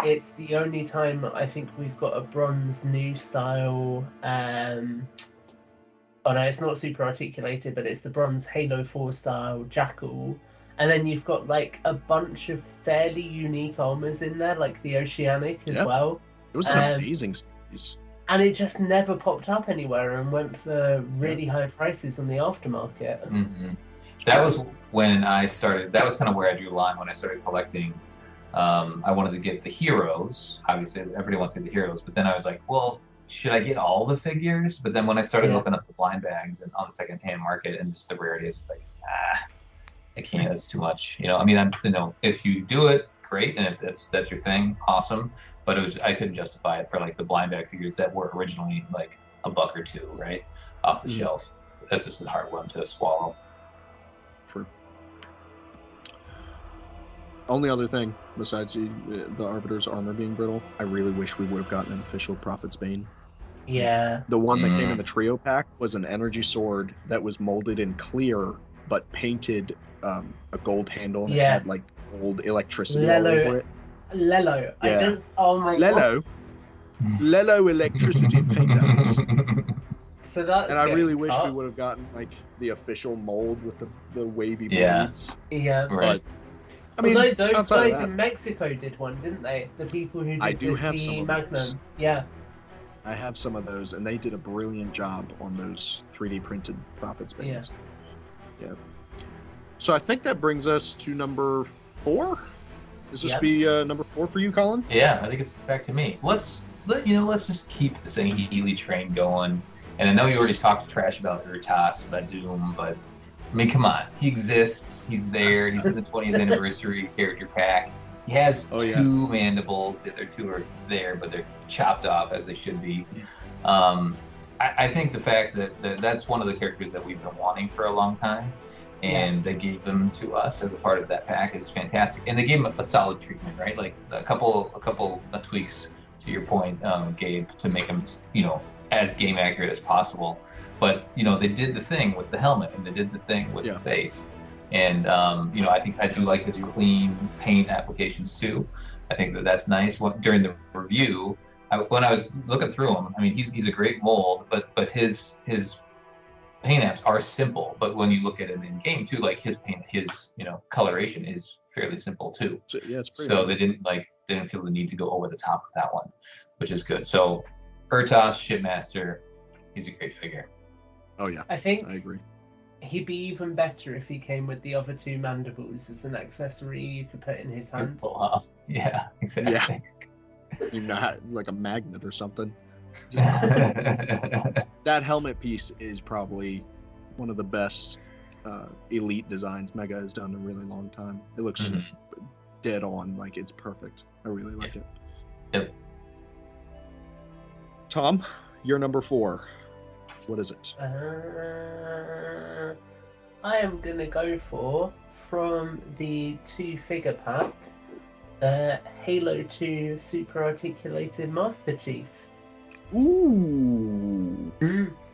It's the only time I think we've got a bronze new style. Oh no, it's not super articulated, but it's the bronze Halo 4 style Jackal. And then you've got like a bunch of fairly unique armors in there, like the Oceanic as well. It was an amazing series. And it just never popped up anywhere and went for really high prices on the aftermarket. Mm-hmm. That was when I started. That was kind of where I drew the line when I started collecting. I wanted to get the heroes. Obviously, everybody wants to get the heroes, but then I was like, well, should I get all the figures? But then when I started looking up the blind bags and on the second-hand market and just the rarities, it's like, I can't. That's too much. I mean, if you do it, great, and if that's your thing, awesome. But I couldn't justify it for like the blind bag figures that were originally like $1 or $2, right, off the shelf. So that's just a hard one to swallow. True. Only other thing besides the Arbiter's armor being brittle, I really wish we would have gotten an official Prophet's Bane. Yeah. The one that came in the trio pack was an energy sword that was molded in clear, but painted a gold handle, and it had like gold electricity all over it. Lelo. Yeah. Oh my God. Lelo electricity paintouts. So that's. And I really wish we would have gotten like the official mold with the wavy blades. Yeah. Right. But I mean, those guys in Mexico did one, didn't they? The people who did the Magnum. Those. Yeah. I have some of those, and they did a brilliant job on those 3D printed Prophet's Banes. Yeah. So I think that brings us to number 4. Does this be number 4 for you, Colin? Yeah, I think it's back to me. Let's just keep this Healy train going. And I know you already talked trash about Urtas, about Doom, but I mean, come on. He exists. He's there. He's in the 20th anniversary character pack. He has 2 mandibles. The other 2 are there, but they're chopped off as they should be. I think the fact that that's one of the characters that we've been wanting for a long time, and they gave them to us as a part of that pack is fantastic. And they gave him a solid treatment, right? Like a couple of tweaks to your point, Gabe, to make him, as game accurate as possible. But they did the thing with the helmet, and they did the thing with the face. And I do like his clean paint applications too. I think that's nice. During the review, when I was looking through him, I mean, he's a great mold, but his paint apps are simple. But when you look at him in game too, like his paint, his coloration is fairly simple too. So, it's pretty so they didn't feel the need to go over the top with that one, which is good. So Urtas, Shipmaster, he's a great figure. Oh yeah, I agree. He'd be even better if he came with the other 2 mandibles as an accessory you could put in his hand. Pull off. Yeah, exactly. Yeah. Like a magnet or something. That helmet piece is probably one of the best elite designs Mega has done in a really long time. It looks dead on, like it's perfect. I really like it. Yep. Tom, you're number 4. What is it? I am gonna go from the 2 figure pack, Halo 2 Super Articulated Master Chief. Ooh.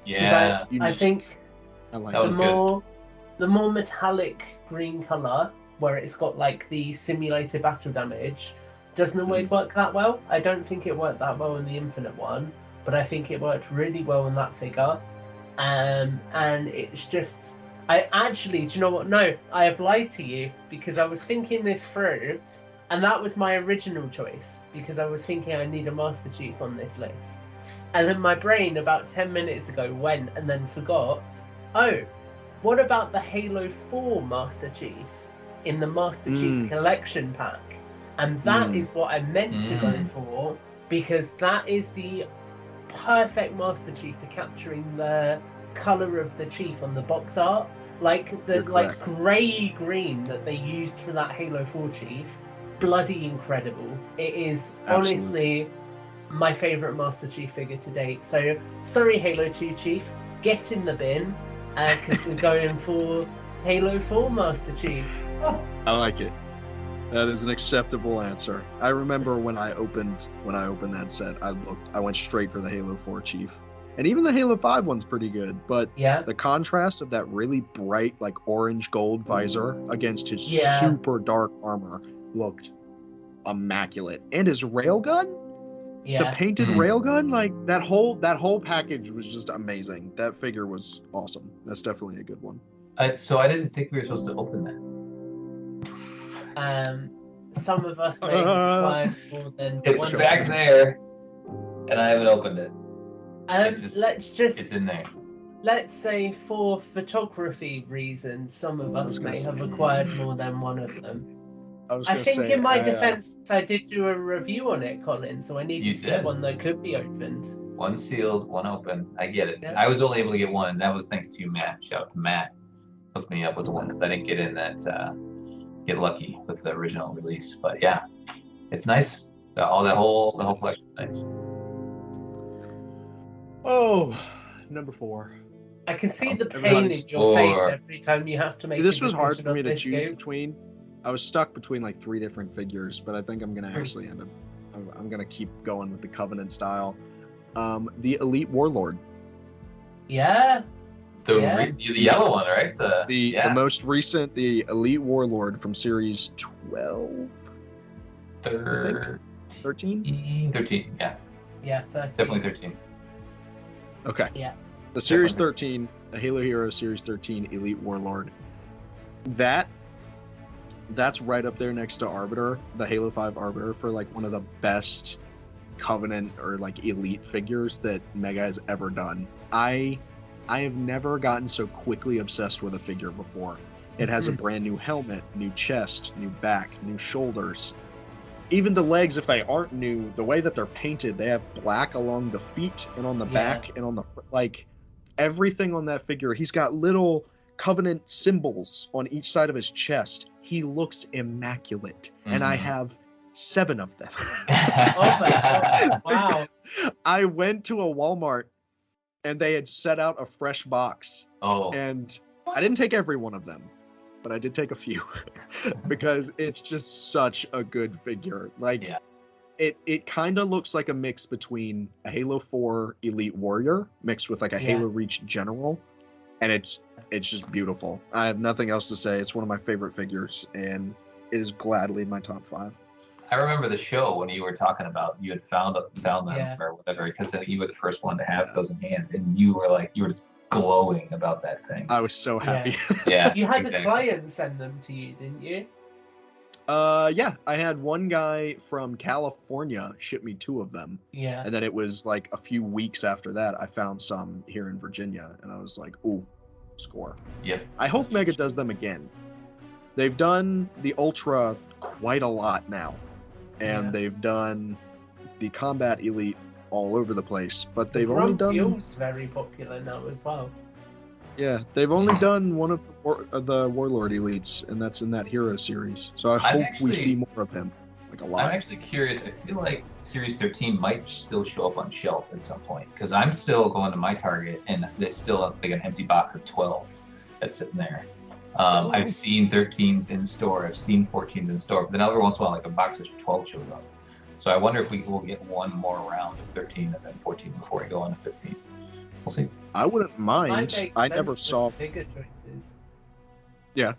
Yeah. I think I like the more metallic green color, where it's got like the simulated battle damage, doesn't always work that well. I don't think it worked that well in the Infinite one, but I think it worked really well in that figure. And it's just, I actually, do you know what? No, I have lied to you, because I was thinking this through, and that was my original choice, because I was thinking I need a Master Chief on this list. And then my brain about 10 minutes ago went and then forgot, oh, what about the Halo 4 Master Chief in the Master Chief Collection Pack? And that is what I meant to go for, because that is the perfect Master Chief for capturing the colour of the Chief on the box art. Like the grey green that they used for that Halo 4 Chief. Bloody incredible. It is honestly my favourite Master Chief figure to date. So, sorry Halo 2 Chief, get in the bin, because we're going for Halo 4 Master Chief. Oh. I like it. That is an acceptable answer. I remember when I opened that set, I went straight for the Halo 4 Chief. And even the Halo 5 one's pretty good, but the contrast of that really bright, like orange gold visor against his super dark armor looked immaculate. And his railgun? The painted railgun, like that whole package was just amazing. That figure was awesome. That's definitely a good one. So I didn't think we were supposed to open that. Some of us may have acquired more than it's back there, and I haven't opened it. It's in there. Let's say for photography reasons, some of us may have acquired more than one of them. I think in my defense, I did do a review on it, Colin, so I needed to get one that could be opened. One sealed, one opened. I get it. Yeah. I was only able to get one, and that was thanks to Matt. Shout out to Matt. Hooked me up with the one, because I didn't get in that, get lucky with the original release. But yeah, it's nice. The whole collection is nice. Oh, number 4. I can see the pain in your face every time you have to make. This was hard for me to choose between. I was stuck between like 3 different figures, but I think I'm gonna actually end up. I'm gonna keep going with the Covenant style. The Elite Warlord. Yeah. The yellow one, right? The most recent, the Elite Warlord from Series 12. 13? 13, yeah. Yeah, 13. Definitely 13. Okay. Yeah. The Series 13, the Halo Hero Series 13 Elite Warlord. That's right up there next to Arbiter, the Halo 5 Arbiter, for like one of the best Covenant or like Elite figures that Mega has ever done. I have never gotten so quickly obsessed with a figure before. It has a brand new helmet, new chest, new back, new shoulders. Even the legs, if they aren't new, the way that they're painted, they have black along the feet and on the back and on the like everything on that figure. He's got little Covenant symbols on each side of his chest. He looks immaculate, and I have 7 of them. Wow! I went to a Walmart, and they had set out a fresh box. And I didn't take every one of them, but I did take a few because it's just such a good figure. Like, it kind of looks like a mix between a Halo 4 Elite Warrior mixed with like a Halo Reach General, and it's just beautiful. I have nothing else to say. It's one of my favorite figures, and it is gladly in my top 5. I remember the show when you were talking about you had found them or whatever, because you were the first one to have those in hand, and you were just glowing about that thing. I was so happy. Yeah, you had a client send them to you, didn't you? Yeah, I had one guy from California ship me 2 of them. Yeah. And then it was like a few weeks after that, I found some here in Virginia, and I was like, ooh, score. Yep. I hope Mega does them again. They've done the Ultra quite a lot now, and they've done the Combat Elite all over the place, but they've only done... Grumpy's very popular now as well. Yeah, they've only done one of the Warlord Elites, and that's in that Hero series. So I hope we see more of him, like a lot. I'm actually curious. I feel like Series 13 might still show up on shelf at some point, because I'm still going to my Target, and it's still like an empty box of 12 that's sitting there. I've seen 13s in store, I've seen 14s in store, but then every once in a while, like a box of 12 shows up. So I wonder if we will get one more round of 13 and then 14 before we go on to 15. We'll see. I wouldn't mind. I never saw. Bigger choices. Yeah,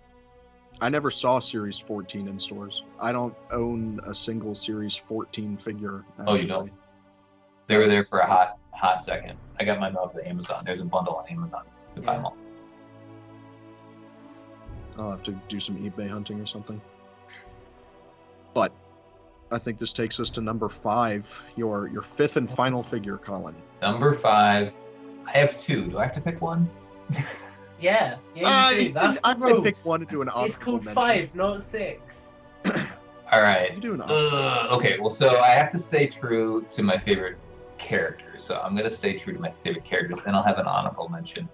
I never saw Series 14 in stores. I don't own a single Series 14 figure. Actually. Oh, you don't? They were there for a hot second. I got mine off of Amazon. There's a bundle on Amazon to buy them all. I'll have to do some eBay hunting or something. But I think this takes us to number 5, your fifth and final figure, Colin. Number 5. I have 2. Do I have to pick one? Yeah, you do. That's I'd say pick one and do an honorable It's called mention. 5, not 6. All right. You do an okay, well, so I have to stay true to my favorite characters. So I'm going to stay true to my favorite characters, and I'll have an honorable mention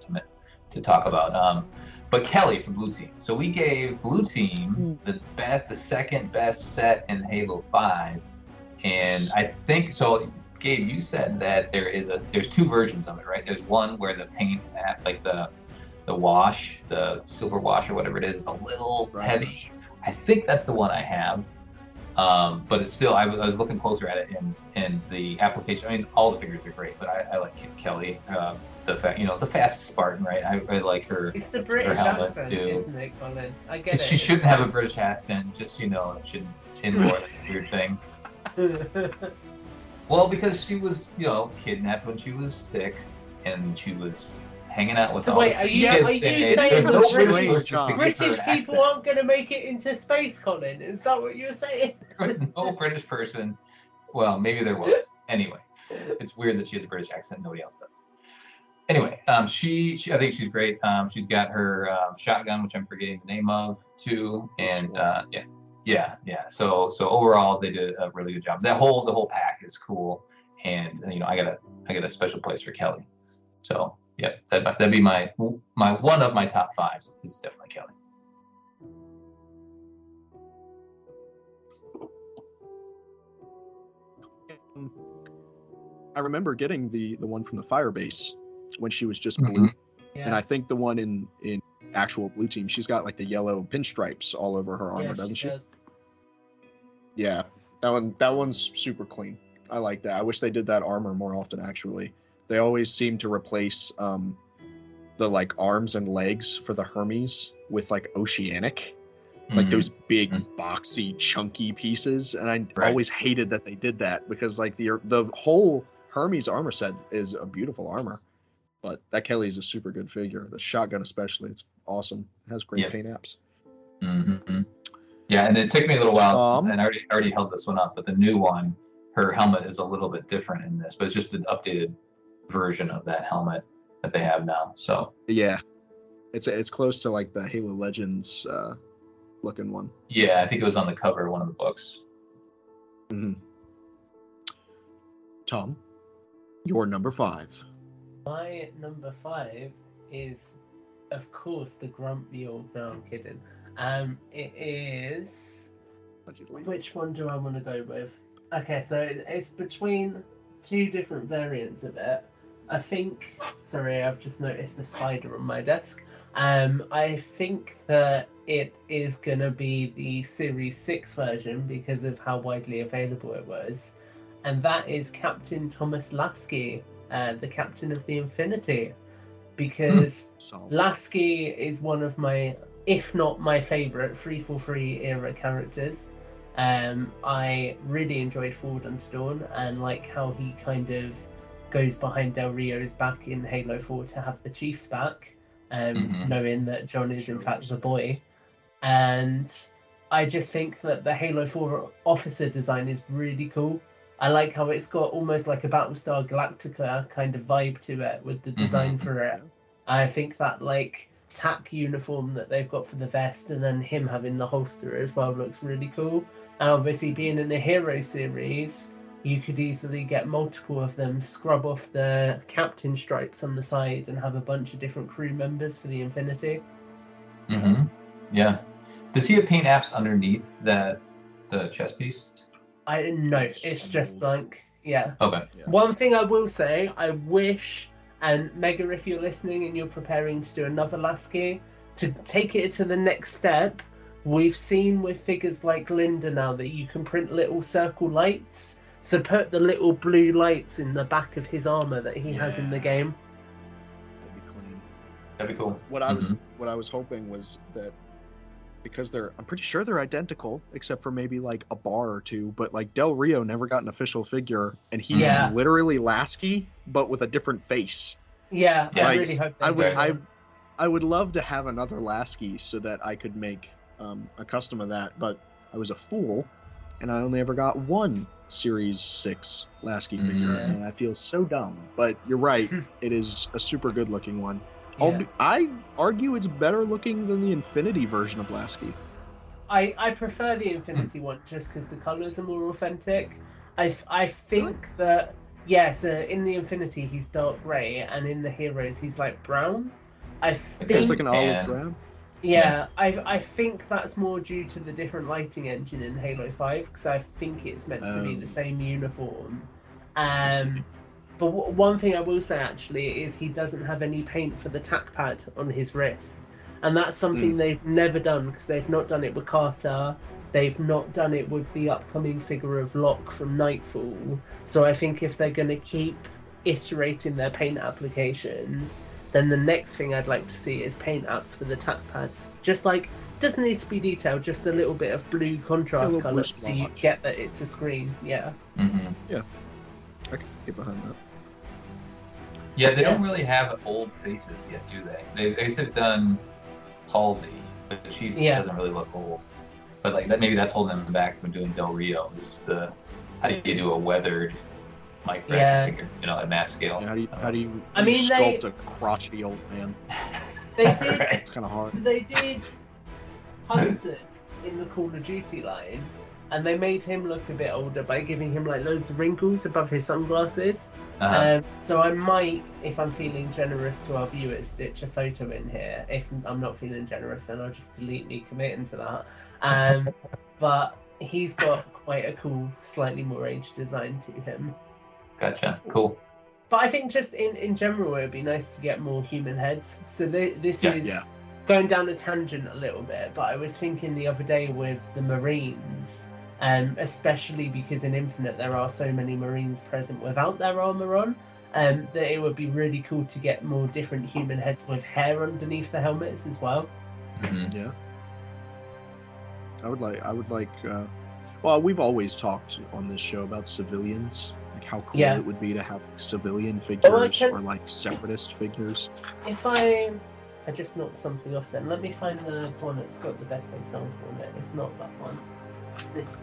to talk about. But Kelly from Blue Team. So we gave Blue Team the second best set in Halo 5, and I think so. Gabe, you said that there's 2 versions of it, right? There's one where the paint, like the wash, the silver wash or whatever it is a little heavy. I think that's the one I have. But it's still, I was looking closer at it in the application. I mean, all the figures are great, but I like Kelly, the fast Spartan, right? I like her. It's the British accent, isn't it, Colin? I get it. She shouldn't have a British accent, just it shouldn't inboard that weird thing. Well, because she was, kidnapped when she was 6, and she was hanging out with all wait, are you saying no British people aren't going to make it into space, Colin? Is that what you're saying? There was no British person. Well, maybe there was. Anyway, it's weird that she has a British accent. Nobody else does. Anyway, she I think she's great. She's got her shotgun, which I'm forgetting the name of, too. And yeah. So overall, they did a really good job. The whole pack is cool. And I got a special place for Kelly. So. Yeah, that'd be my one of my top 5s. This is definitely Kelly. I remember getting the one from the Firebase when she was just blue, and I think the one in actual Blue Team, she's got like the yellow pinstripes all over her armor, doesn't she? Does. Yeah, that one's super clean. I like that. I wish they did that armor more often. Actually. They always seem to replace the like arms and legs for the Hermes with like oceanic, like those big boxy chunky pieces, and I always hated that they did that because like the whole Hermes armor set is a beautiful armor, but that Kelly is a super good figure. The shotgun especially, it's awesome. It has great paint apps. Yeah, and it took me a little while, and I already held this one up, but the new one, her helmet is a little bit different in this, but it's just an updated version of that helmet that they have now. So yeah, it's close to like the Halo Legends looking one. Yeah, I think it was on the cover of one of the books. Tom, your number 5. My number 5 is, of course, the grumpy old. No, I'm kidding. It is. Which one do I want to go with? Okay, so it's between 2 different variants of it. I think. Sorry, I've just noticed the spider on my desk. I think that it is gonna be the Series 6 version because of how widely available it was, and that is Captain Thomas Lasky, the captain of the Infinity, because Lasky is one of my, if not my favorite, 343 era characters. I really enjoyed Forward Unto Dawn and like how he kind of goes behind Del Rio's back in Halo 4 to have the Chiefs back, knowing that John is in fact the boy. And I just think that the Halo 4 officer design is really cool. I like how it's got almost like a Battlestar Galactica kind of vibe to it with the design for it. I think that like tack uniform that they've got for the vest and then him having the holster as well looks really cool. And obviously being in the Hero series, you could easily get multiple of them, scrub off the captain stripes on the side and have a bunch of different crew members for the Infinity. Yeah. Does he have paint apps underneath the chest piece? No, it's just like, yeah. Okay. Yeah. One thing I will say, I wish, and Mega, if you're listening and you're preparing to do another Lasky, to take it to the next step, we've seen with figures like Linda now that you can print little circle lights. So put the little blue lights in the back of his armor that he has in the game. That'd be clean. That'd be cool. What I was hoping was that because I'm pretty sure they're identical, except for maybe like a bar or two. But like Del Rio never got an official figure, and he's Yeah. literally Lasky, but with a different face. Yeah, I Like, really hope they I would, do one. I would love to have another Lasky so that I could make a custom of that, but I was a fool, and I only ever got one Series 6 Lasky figure, Yeah. and I feel so dumb. But you're right, it is a super good looking one. Yeah. I argue it's better looking than the Infinity version of Lasky. I prefer the Infinity one just because the colors are more authentic. I think that so in the Infinity he's dark grey, and in the Heroes he's like brown. I think It's like an olive drab. Yeah, I think that's more due to the different lighting engine in Halo 5, because I think it's meant to be the same uniform. But one thing I will say actually is he doesn't have any paint for the tack pad on his wrist. And that's something they've never done, because they've not done it with Carter. They've not done it with the upcoming figure of Locke from Nightfall. So I think if they're going to keep iterating their paint applications, then the next thing I'd like to see is paint apps for the tack pads. Just like, doesn't need to be detailed, just a little bit of blue contrast colour so you get that it's a screen. Yeah. Yeah. I can get behind that. Yeah, they don't really have old faces yet, do they? They have done Halsey, but she doesn't really look old. But like that, maybe that's holding them back from doing Del Rio. It's the how do you do a weathered micro figure, at mass scale? Yeah, how do you sculpt a crotchety old man? They did. It's kind of hard. So they did Hudson in the Call of Duty line, and they made him look a bit older by giving him like loads of wrinkles above his sunglasses. So I might, if I'm feeling generous to our viewers, stitch a photo in here. If I'm not feeling generous, then I'll just delete me committing to that. But he's got quite a cool, slightly more aged design to him. Gotcha. Cool. But I think just in general, it would be nice to get more human heads. So this is going down a tangent a little bit, but I was thinking the other day with the Marines, especially because in Infinite there are so many Marines present without their armor on, that it would be really cool to get more different human heads with hair underneath the helmets as well. Yeah. I would like. Well, we've always talked on this show about civilians, like how cool it would be to have civilian figures or like separatist figures. If I just knocked something off, then let me find the one that's got the best example on it. It's not that one. It's this one.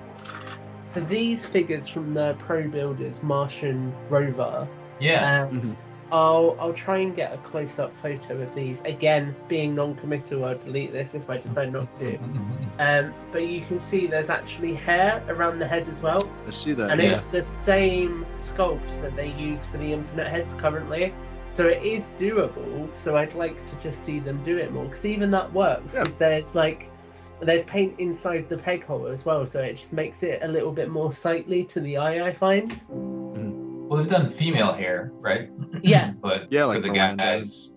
So these figures from the Pro Builders Martian rover. Yeah. I'll try and get a close-up photo of these. Again, being non-committal, I'll delete this if I decide not to. But you can see there's actually hair around the head as well. I see that. And it's the same sculpt that they use for the Infinite heads currently. So it is doable. So I'd like to just see them do it more, because even that works. Because there's paint inside the peg hole as well, so it just makes it a little bit more sightly to the eye, I find. Well, they've done female hair, right? Yeah. But like for the guys,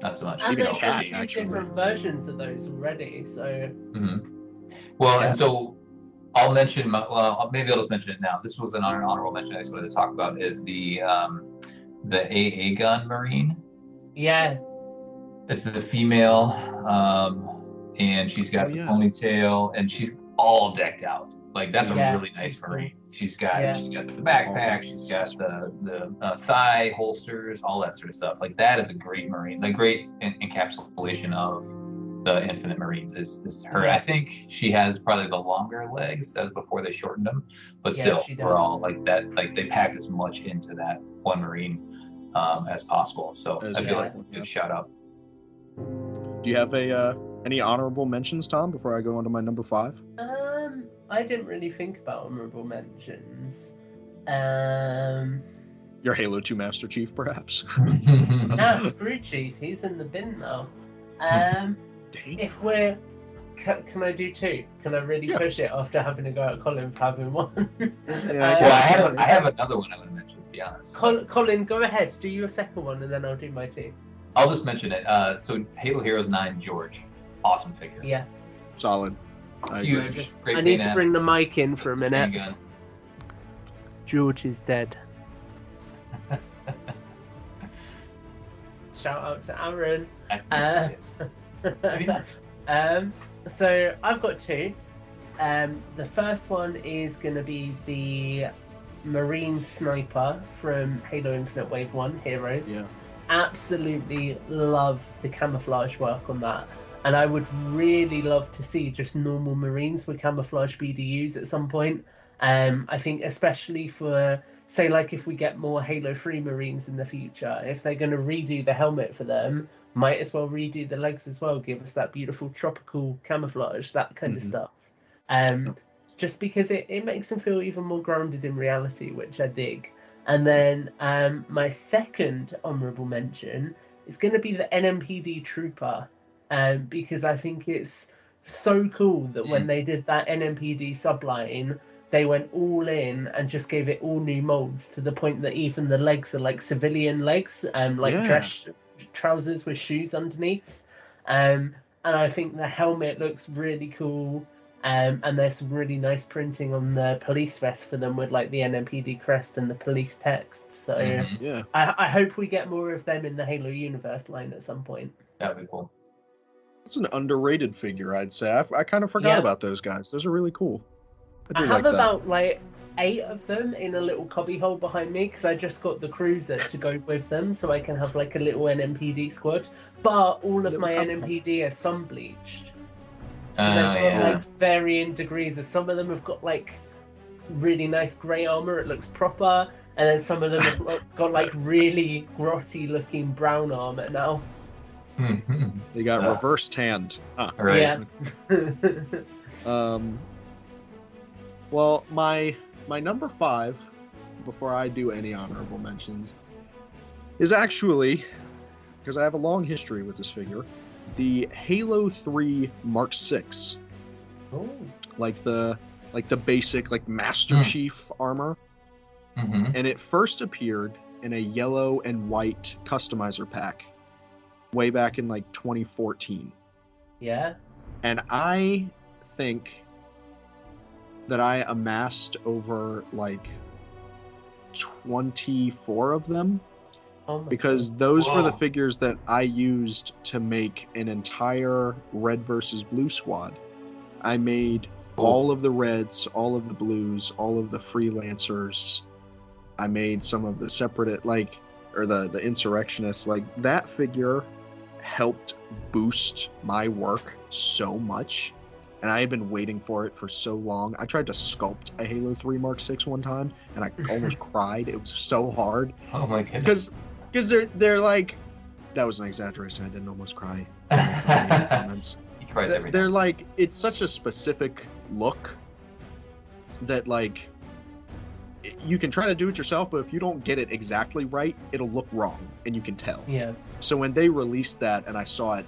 not so much. And Female there's a few different versions of those already, so. Well, and so I'll mention. Maybe I'll just mention it now. This was an honorable mention I just wanted to talk about. Is the AA gun Marine? Yeah. It's the female, and she's got the ponytail, and she's all decked out. Like that's a really nice Marine. She's got the backpack, she's got the thigh holsters, all that sort of stuff. Like that is a great Marine. The great encapsulation of the Infinite Marines is her. I think she has probably the longer legs. That was before they shortened them, but still, we're all like that. Like they packed as much into that one Marine as possible. So I feel like it's a good shout out. Do you have any honorable mentions, Tom, before I go on to my number 5? I didn't really think about honorable mentions. Your Halo 2 Master Chief, perhaps? Screw Chief. He's in the bin now. If can I do 2? Can I really push it after having to go at Colin for having 1? Well, I have another one I want to mention, to be honest. Colin, go ahead. Do your second one, and then I'll do my 2. I'll just mention it. So Halo Heroes 9 George. Awesome figure. Yeah. Solid. Huge. I need to bring the mic in for a minute. George is dead. Shout out to Aaron. So I've got two. The first one is going to be the Marine Sniper from Halo Infinite Wave 1 Heroes. Yeah. Absolutely love the camouflage work on that. And I would really love to see just normal Marines with camouflage BDUs at some point. I think especially for, say, like if we get more Halo 3 Marines in the future, if they're going to redo the helmet for them, might as well redo the legs as well. Give us that beautiful tropical camouflage, that kind of stuff. Just because it makes them feel even more grounded in reality, which I dig. And then my second honourable mention is going to be the NMPD Trooper, because I think it's so cool that when they did that NMPD subline, they went all in and just gave it all new molds to the point that even the legs are like civilian legs, dress trousers with shoes underneath. And I think the helmet looks really cool. And there's some really nice printing on the police vest for them with like the NMPD crest and the police text. So I hope we get more of them in the Halo universe line at some point. That'd be cool. It's an underrated figure, I'd say. I kind of forgot about those guys. Those are really cool. I have about like 8 of them in a little cubby hole behind me because I just got the cruiser to go with them, so I can have like a little NMPD squad. But all of my NMPD are sun bleached. So they've got like varying degrees. Some of them have got like really nice grey armor, it looks proper, and then some of them have got like really grotty looking brown armor now. They got reverse tanned. Right. Yeah. Well, my number 5, before I do any honorable mentions, is actually, because I have a long history with this figure, the Halo 3 Mark 6. Oh. Like the basic like Master Chief armor. And it first appeared in a yellow and white customizer pack way back in like 2014. Yeah. And I think that I amassed over like 24 of them. Because those were the figures that I used to make an entire red versus blue squad. I made all of the reds, all of the blues, all of the freelancers. I made some of the separate, the insurrectionists. Like, that figure helped boost my work so much. And I had been waiting for it for so long. I tried to sculpt a Halo 3 Mark 6 one time, and I almost cried. It was so hard. Oh my goodness. Because they're like, that was an exaggeration. I didn't almost cry. He cries every They're time. like, it's such a specific look that like you can try to do it yourself, but if you don't get it exactly right, it'll look wrong, and you can tell. Yeah. So when they released that and I saw it,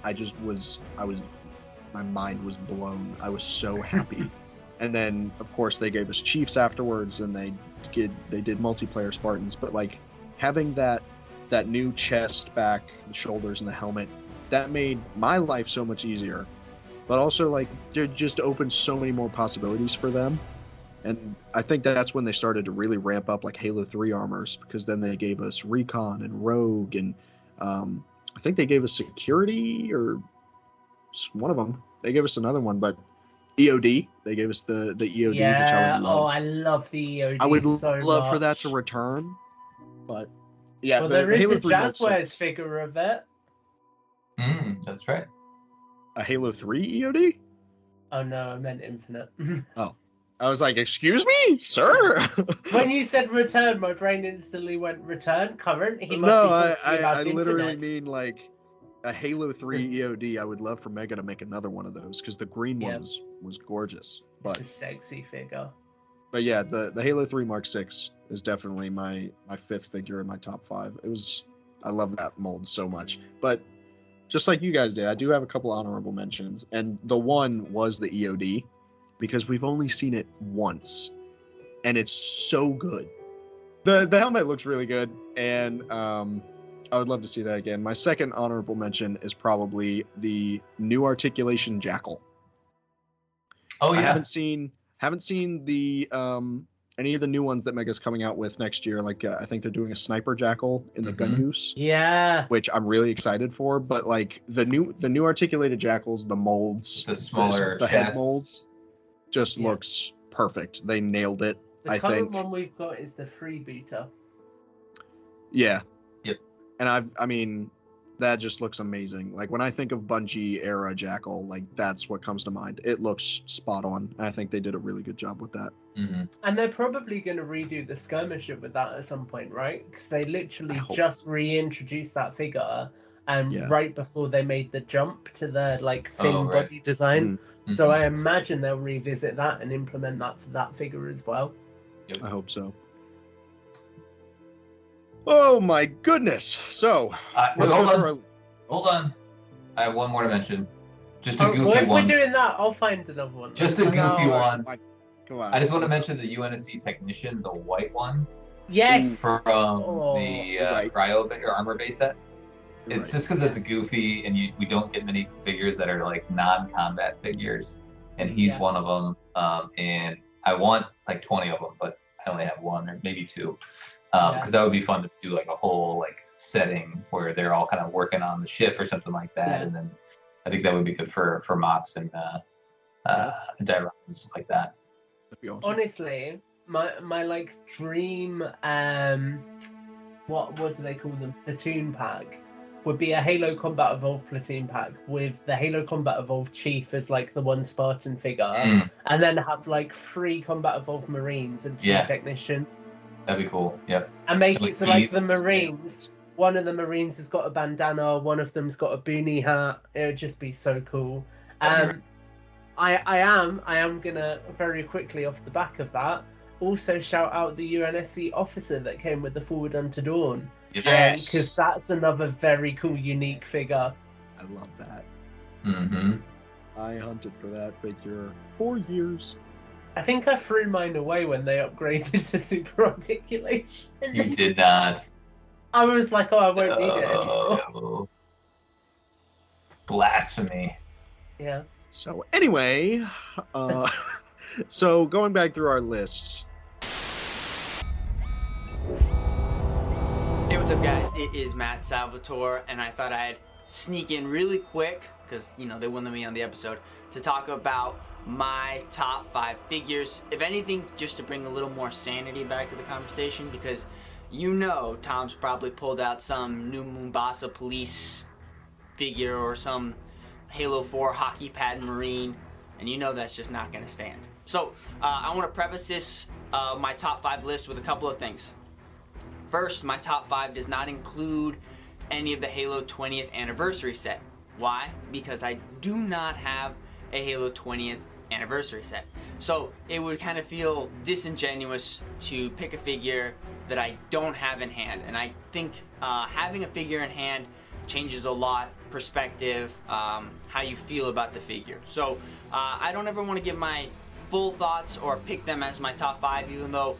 my mind was blown. I was so happy. And then of course they gave us Chiefs afterwards, and they did multiplayer Spartans, but like having that new chest, back, the shoulders, and the helmet, that made my life so much easier. But also, like, it just opened so many more possibilities for them. And I think that's when they started to really ramp up, like, Halo 3 armors, because then they gave us Recon and Rogue, and I think they gave us Security, or one of them. They gave us another one, but EOD. They gave us the EOD, which I would love. Oh, I love the EOD I would so love much. for that to return, but... Yeah, well, the there is Halo a 3 Mark 6. Jazzwares figure of it. That's right. A Halo 3 EOD? Oh no, I meant Infinite. Oh. I was like, excuse me, sir? When you said return, my brain instantly went return, current. He must be talking about I literally Infinite. mean like a Halo 3 EOD. I would love for Mega to make another one of those, because the green one was gorgeous. It's a sexy figure. But yeah, the Halo 3 Mark 6 is definitely my 5th figure in my top 5. I love that mold so much. But just like you guys did, I do have a couple honorable mentions, and the one was the EOD, because we've only seen it once, and it's so good. The helmet looks really good, and I would love to see that again. My second honorable mention is probably the new articulation Jackal. Oh yeah. I haven't seen the any of the new ones that Mega's coming out with next year. Like I think they're doing a sniper jackal in the gun use. Yeah. Which I'm really excited for. But like the new articulated jackals, the molds, the smaller the head chests. molds, just looks perfect. They nailed it. The current one we've got is the freebooter. Yeah. Yep. And I mean, that just looks amazing. Like when I think of Bungie era Jackal, like that's what comes to mind. It looks spot on. I think they did a really good job with that. Mm-hmm. And they're probably going to redo the skirmisher with that at some point, right? Because they literally just reintroduced that figure, and right before they made the jump to the like fin body design. Mm-hmm. So I imagine they'll revisit that and implement that for that figure as well. Yep. I hope so. Oh my goodness! So let's go through our... Hold on, I have one more to mention. Just a goofy well, if one. we're doing that, I'll find another one. Just a goofy one. Come on. I just want to mention the UNSC technician, the white one. Yes. From the cryo or armor base set. It's just because it's goofy, and we don't get many figures that are like non-combat figures, and he's one of them. And I want like 20 of them, but I only have one or maybe two. Because that would be fun to do like a whole like setting where they're all kind of working on the ship or something like that, and then I think that would be good for mods and dioramas and stuff like that. That'd be awesome. Honestly, my like dream what do they call them? Platoon pack would be a Halo Combat Evolved platoon pack with the Halo Combat Evolved Chief as like the one Spartan figure, and then have like 3 Combat Evolved Marines and 2 technicians. That'd be cool. Yep. And make it so like the Marines, one of the Marines has got a bandana, one of them's got a boonie hat. It would just be so cool. I am gonna very quickly off the back of that also shout out the UNSC officer that came with the Forward Unto Dawn. Yes. Because that's another very cool, unique figure. I love that. Mm-hmm. I hunted for that figure for years. I think I threw mine away when they upgraded to super articulation. You did not. I was like, I won't need it anymore. Blasphemy. Yeah. So anyway, so going back through our lists. Hey, what's up guys? It is Matt Salvatore, and I thought I'd sneak in really quick, because, they wouldn't let me on the episode, to talk about my top 5 figures. If anything, just to bring a little more sanity back to the conversation, because Tom's probably pulled out some new Mombasa police figure or some Halo 4 hockey pad Marine, and that's just not going to stand. So, I want to preface this, my top 5 list with a couple of things. First, my top 5 does not include any of the Halo 20th anniversary set. Why? Because I do not have a Halo 20th anniversary set. So it would kind of feel disingenuous to pick a figure that I don't have in hand. And I think having a figure in hand changes a lot, perspective, how you feel about the figure. So I don't ever want to give my full thoughts or pick them as my top 5, even though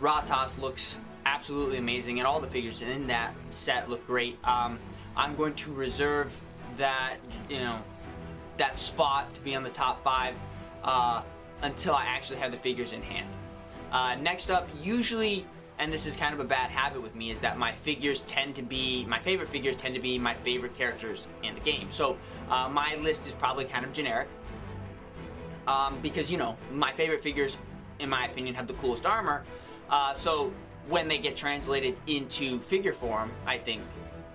Ratas looks absolutely amazing and all the figures in that set look great. I'm going to reserve that, that spot to be on the top 5 until I actually have the figures in hand. Next up, usually, and this is kind of a bad habit with me, is that my favorite figures tend to be my favorite characters in the game. So my list is probably kind of generic because, my favorite figures, in my opinion, have the coolest armor. So when they get translated into figure form, I think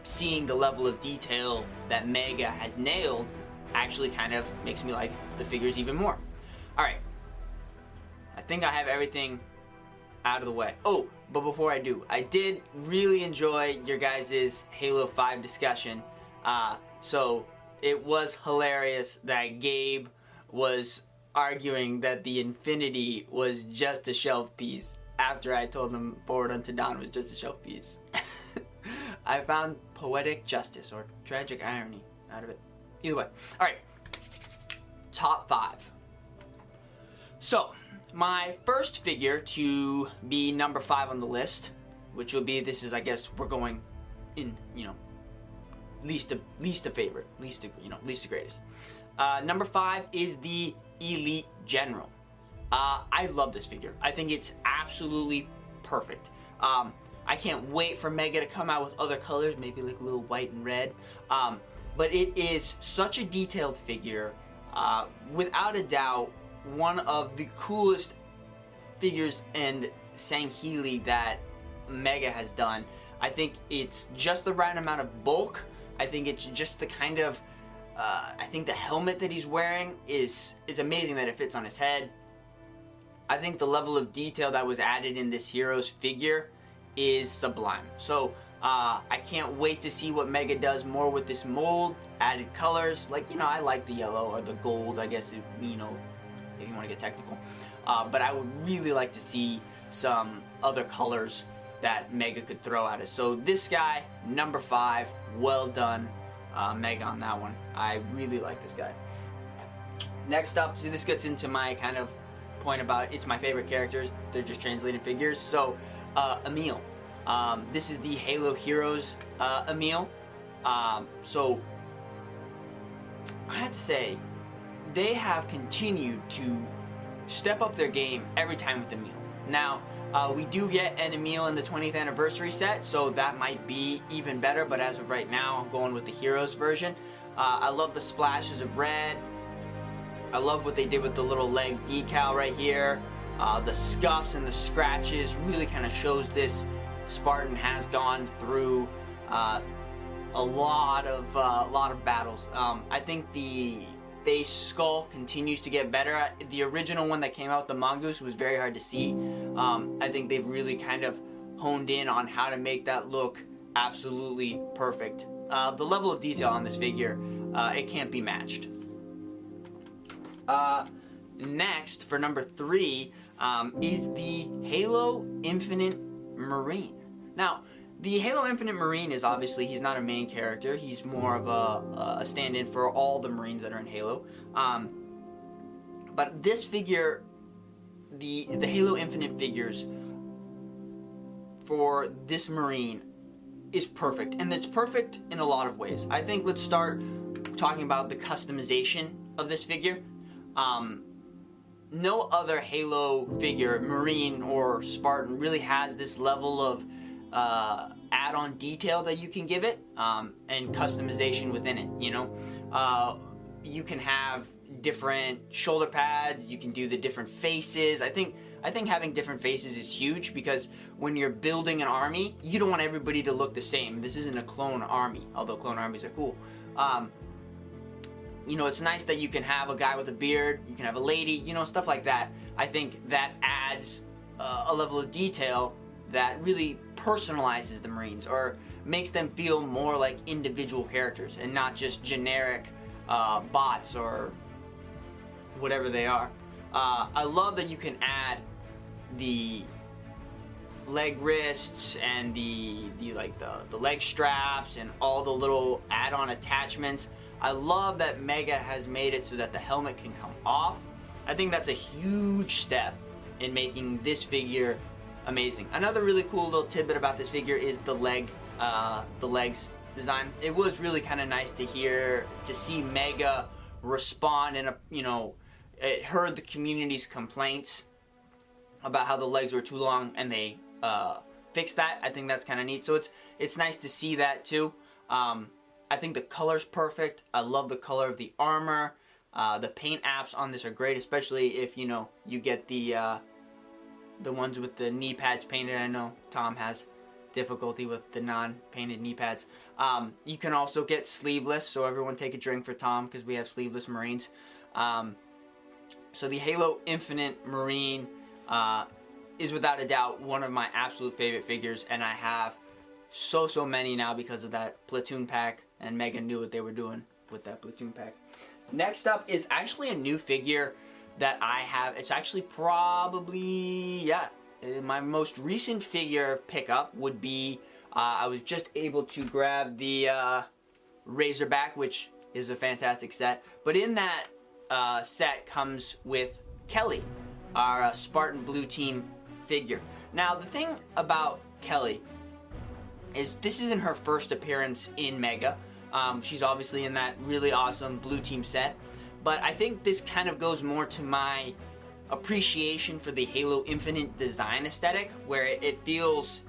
seeing the level of detail that Mega has nailed actually kind of makes me like the figures even more. Alright, I think I have everything out of the way. Oh, but before I do, I did really enjoy your guys' Halo 5 discussion. So it was hilarious that Gabe was arguing that the Infinity was just a shelf piece after I told him Forward Unto Dawn was just a shelf piece. I found poetic justice or tragic irony out of it. Either way. Alright. Top 5. So, my first figure to be number 5 on the list, which will be, I guess, we're going in, least to favorite, least to greatest. Number 5 is the Elite General. I love this figure. I think it's absolutely perfect. I can't wait for Mega to come out with other colors, maybe like a little white and red. But it is such a detailed figure. Without a doubt, one of the coolest figures and Sangheili that Mega has done. I think it's just the right amount of bulk. I think it's just the kind of, I think the helmet that he's wearing is amazing that it fits on his head. I think the level of detail that was added in this hero's figure is sublime. So I can't wait to see what Mega does more with this mold, added colors. Like, you know, I like the yellow or the gold, I guess, you know, if you want to get technical. But I would really like to see some other colors that Mega could throw at us. So this guy, number 5, well done, Mega, on that one. I really like this guy. Next up, see, this gets into my kind of point about it's my favorite characters. They're just translated figures. So Emil. This is the Halo Heroes Emil. So I have to say, they have continued to step up their game every time with Emil. Now, we do get an Emil in the 20th anniversary set, so that might be even better, but as of right now, I'm going with the Heroes version. I love the splashes of red. I love what they did with the little leg decal right here. The scuffs and the scratches really kind of shows this Spartan has gone through a lot of battles. I think the face skull continues to get better. The original one that came out, the Mongoose, was very hard to see. I think they've really kind of honed in on how to make that look absolutely perfect. The level of detail on this figure, it can't be matched. Next, for number 3, is the Halo Infinite Marine. Now, the Halo Infinite Marine is obviously, he's not a main character. He's more of a stand-in for all the Marines that are in Halo. But this figure, the Halo Infinite figures for this Marine is perfect. And it's perfect in a lot of ways. I think let's start talking about the customization of this figure. No other Halo figure, Marine or Spartan, really has this level of add-on detail that you can give it, and customization within it, you know. You can have different shoulder pads, you can do the different faces. I think having different faces is huge, because when you're building an army, you don't want everybody to look the same. This isn't a clone army, although clone armies are cool. You know, it's nice that you can have a guy with a beard, you can have a lady, you know, stuff like that. I think that adds a level of detail that really personalizes the Marines, or makes them feel more like individual characters and not just generic bots or whatever they are. I love that you can add the leg wrists and the leg straps and all the little add-on attachments. I love that Mega has made it so that the helmet can come off. I think that's a huge step in making this figure amazing. Another really cool little tidbit about this figure is the legs design. It was really kind of nice to see Mega respond, and you know, it heard the community's complaints about how the legs were too long, and they fixed that. I think that's kind of neat. So it's nice to see that too. I think the color's perfect. I love the color of the armor. The paint apps on this are great, especially if, you know, you get the ones with the knee pads painted. I know Tom has difficulty with the non-painted knee pads. You can also get sleeveless, so everyone take a drink for Tom, because we have sleeveless Marines. So the Halo Infinite Marine is without a doubt one of my absolute favorite figures, and I have so many now because of that platoon pack, and Mega knew what they were doing with that platoon pack. Next up is actually a new figure that I have. It's actually probably, yeah, my most recent figure pickup would be, I was just able to grab the Razorback, which is a fantastic set. But in that set comes with Kelly, our Spartan Blue Team figure. Now, the thing about Kelly is this isn't her first appearance in Mega. She's obviously in that really awesome Blue Team set. But I think this kind of goes more to my appreciation for the Halo Infinite design aesthetic, where it feels,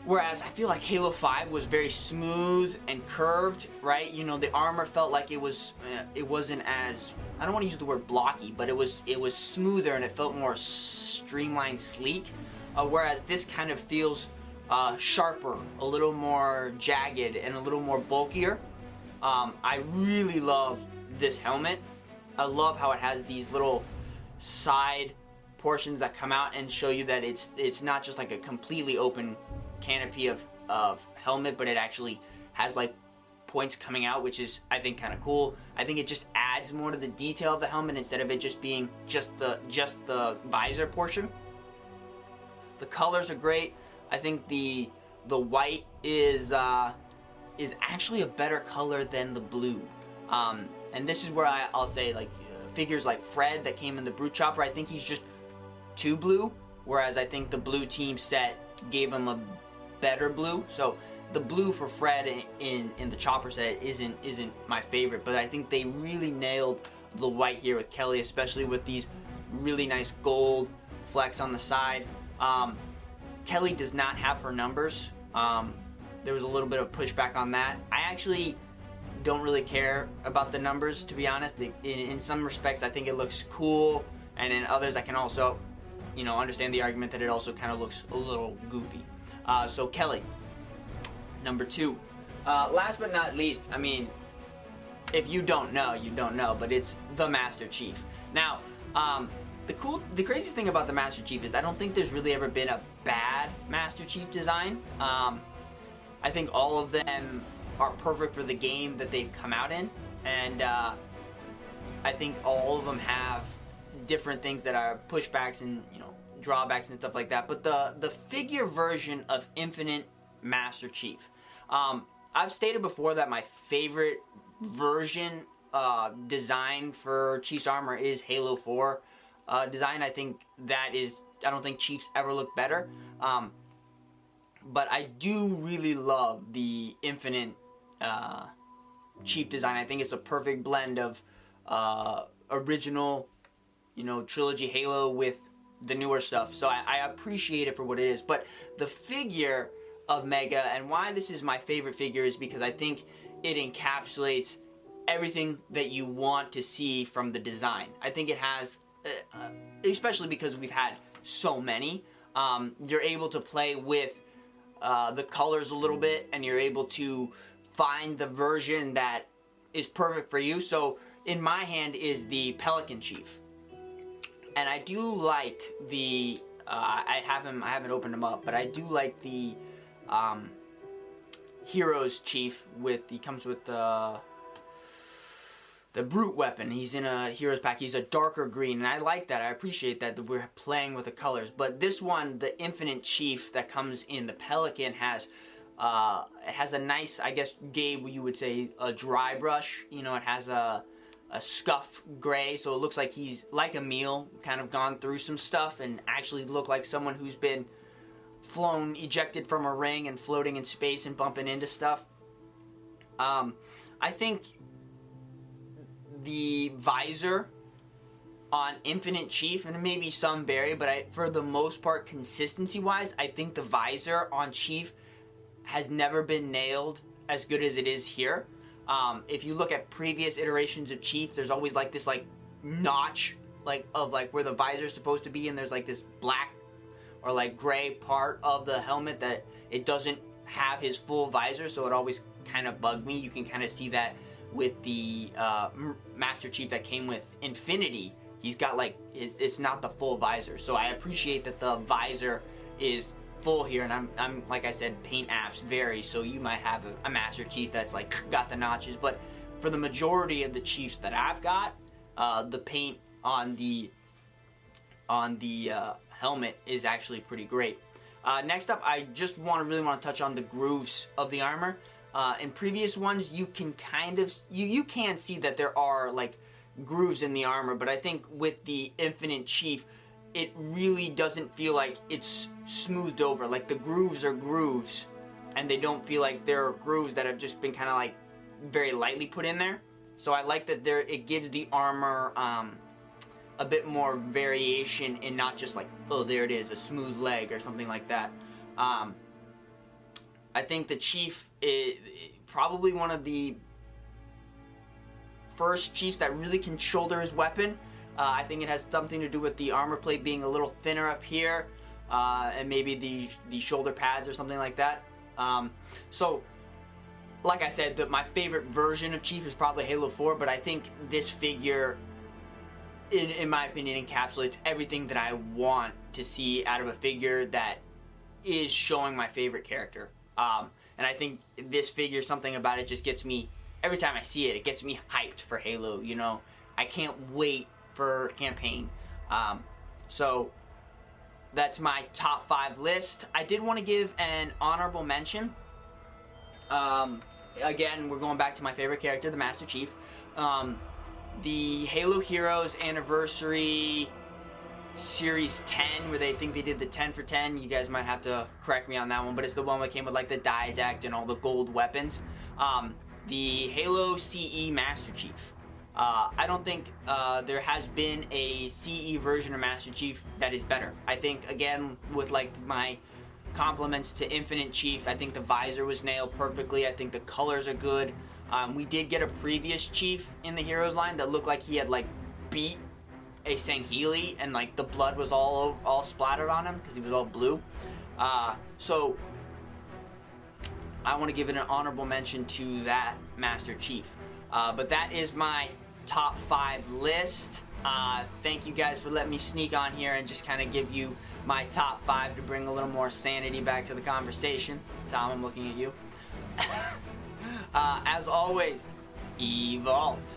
whereas I feel like Halo 5 was very smooth and curved, right? You know, the armor felt like it wasn't as, I don't want to use the word blocky, but it was smoother and it felt more streamlined, sleek. Whereas this kind of feels sharper, a little more jagged, and a little more bulkier. I really love this helmet. I love how it has these little side portions that come out and show you that it's not just like a completely open canopy of helmet, but it actually has like points coming out, which is, I think, kind of cool. I think it just adds more to the detail of the helmet instead of it just being just the visor portion. The colors are great. I think the white is actually a better color than the blue. And this is where I'll say, like, figures like Fred that came in the Brute Chopper, I think he's just too blue, whereas I think the blue team set gave him a better blue. So the blue for Fred in the Chopper set isn't my favorite, but I think they really nailed the white here with Kelly, especially with these really nice gold flecks on the side. Kelly does not have her numbers. There was a little bit of pushback on that. I actually don't really care about the numbers, to be honest. In some respects, I think it looks cool, and in others, I can also, you know, understand the argument that it also kind of looks a little goofy. So Kelly, number 2. Last but not least, I mean, if you don't know, you don't know, but it's the Master Chief. Now, the craziest thing about the Master Chief is I don't think there's really ever been a bad Master Chief design. I think all of them are perfect for the game that they've come out in, and I think all of them have different things that are pushbacks and, you know, drawbacks and stuff like that. But the figure version of Infinite Master Chief, I've stated before that my favorite version design for Chief's armor is Halo 4 design. I think that is, I don't think Chiefs ever look better. But I do really love the Infinite Chief design. I think it's a perfect blend of original, you know, trilogy Halo with the newer stuff. So I appreciate it for what it is. But the figure of Mega, and why this is my favorite figure, is because I think it encapsulates everything that you want to see from the design. I think it has, especially because we've had so many, you're able to play with the colors a little bit, and you're able to find the version that is perfect for you. So in my hand is the Pelican Chief, and I do like the I haven't opened them up, but I do like the Heroes Chief. He comes with the Brute weapon. He's in a Heroes pack. He's a darker green, and I like that. I appreciate that we're playing with the colors. But this one, the Infinite Chief that comes in the Pelican, has it has a nice, I guess, Gabe, you would say, a dry brush. You know, it has a scuff gray, so it looks like he's like a meal, kind of gone through some stuff, and actually look like someone who's been flown, ejected from a ring, and floating in space and bumping into stuff. I think the visor on Infinite Chief, and maybe some vary, but for the most part, consistency-wise, I think the visor on Chief has never been nailed as good as it is here. If you look at previous iterations of Chief, there's always like this like notch of where the visor is supposed to be, and there's like this black or like gray part of the helmet that it doesn't have his full visor, so it always kind of bugged me. You can kind of see that with the Master Chief that came with Infinity. He's got like it's not the full visor, so I appreciate that the visor is full here. And I'm like I said, paint apps vary, so you might have a Master Chief that's like got the notches, but for the majority of the Chiefs that I've got, the paint on the helmet is actually pretty great. Next up, I just really want to touch on the grooves of the armor. In previous ones, you can kind of you can see that there are like grooves in the armor, but I think with the Infinite Chief, it really doesn't feel like it's smoothed over. Like the grooves are grooves, and they don't feel like they're grooves that have just been kind of like very lightly put in there. So I like that it gives the armor a bit more variation and not just like, oh, there it is, a smooth leg or something like that. I think the Chief is probably one of the first Chiefs that really can shoulder his weapon. I think it has something to do with the armor plate being a little thinner up here, and maybe the shoulder pads or something like that. So, like I said, my favorite version of Chief is probably Halo 4, but I think this figure, in my opinion, encapsulates everything that I want to see out of a figure that is showing my favorite character. And I think this figure, something about it just gets me, every time I see it, it gets me hyped for Halo, you know? I can't wait for campaign. So that's my top 5 list. I did want to give an honorable mention. Again, we're going back to my favorite character, the Master Chief. The Halo Heroes Anniversary Series 10, where they think they did the 10 for 10. You guys might have to correct me on that one, but it's the one that came with like the die deck and all the gold weapons. The Halo CE Master Chief. I don't think there has been a CE version of Master Chief that is better. I think, again, with like my compliments to Infinite Chief, I think the visor was nailed perfectly. I think the colors are good. We did get a previous Chief in the Heroes line that looked like he had like beat a Sangheili and like the blood was all splattered on him because he was all blue. So I want to give it an honorable mention to that Master Chief. But that is my top 5 list. Thank you guys for letting me sneak on here and just kind of give you my top 5 to bring a little more sanity back to the conversation. Tom, I'm looking at you. As always, evolved.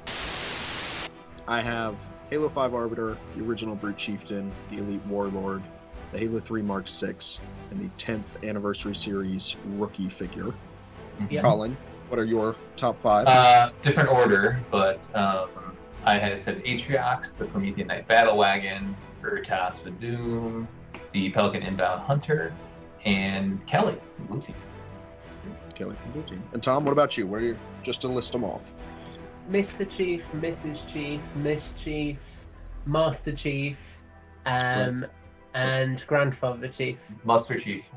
I have Halo 5 Arbiter, the original Brute Chieftain, the Elite Warlord, the Halo 3 Mark 6, and the 10th Anniversary Series rookie figure. Yeah. Colin, what are your top 5? Different order, but I had said Atriox, the Promethean Knight Battle Wagon, Urtas the Doom, the Pelican Inbound Hunter, and Kelly, the Blue Team. Kelly from Blue Team. And Tom, what about you? Where are you? Just to list them off. Mr. Chief, Mrs. Chief, Miss Chief, Master Chief, and Grandfather Chief. Master Chief.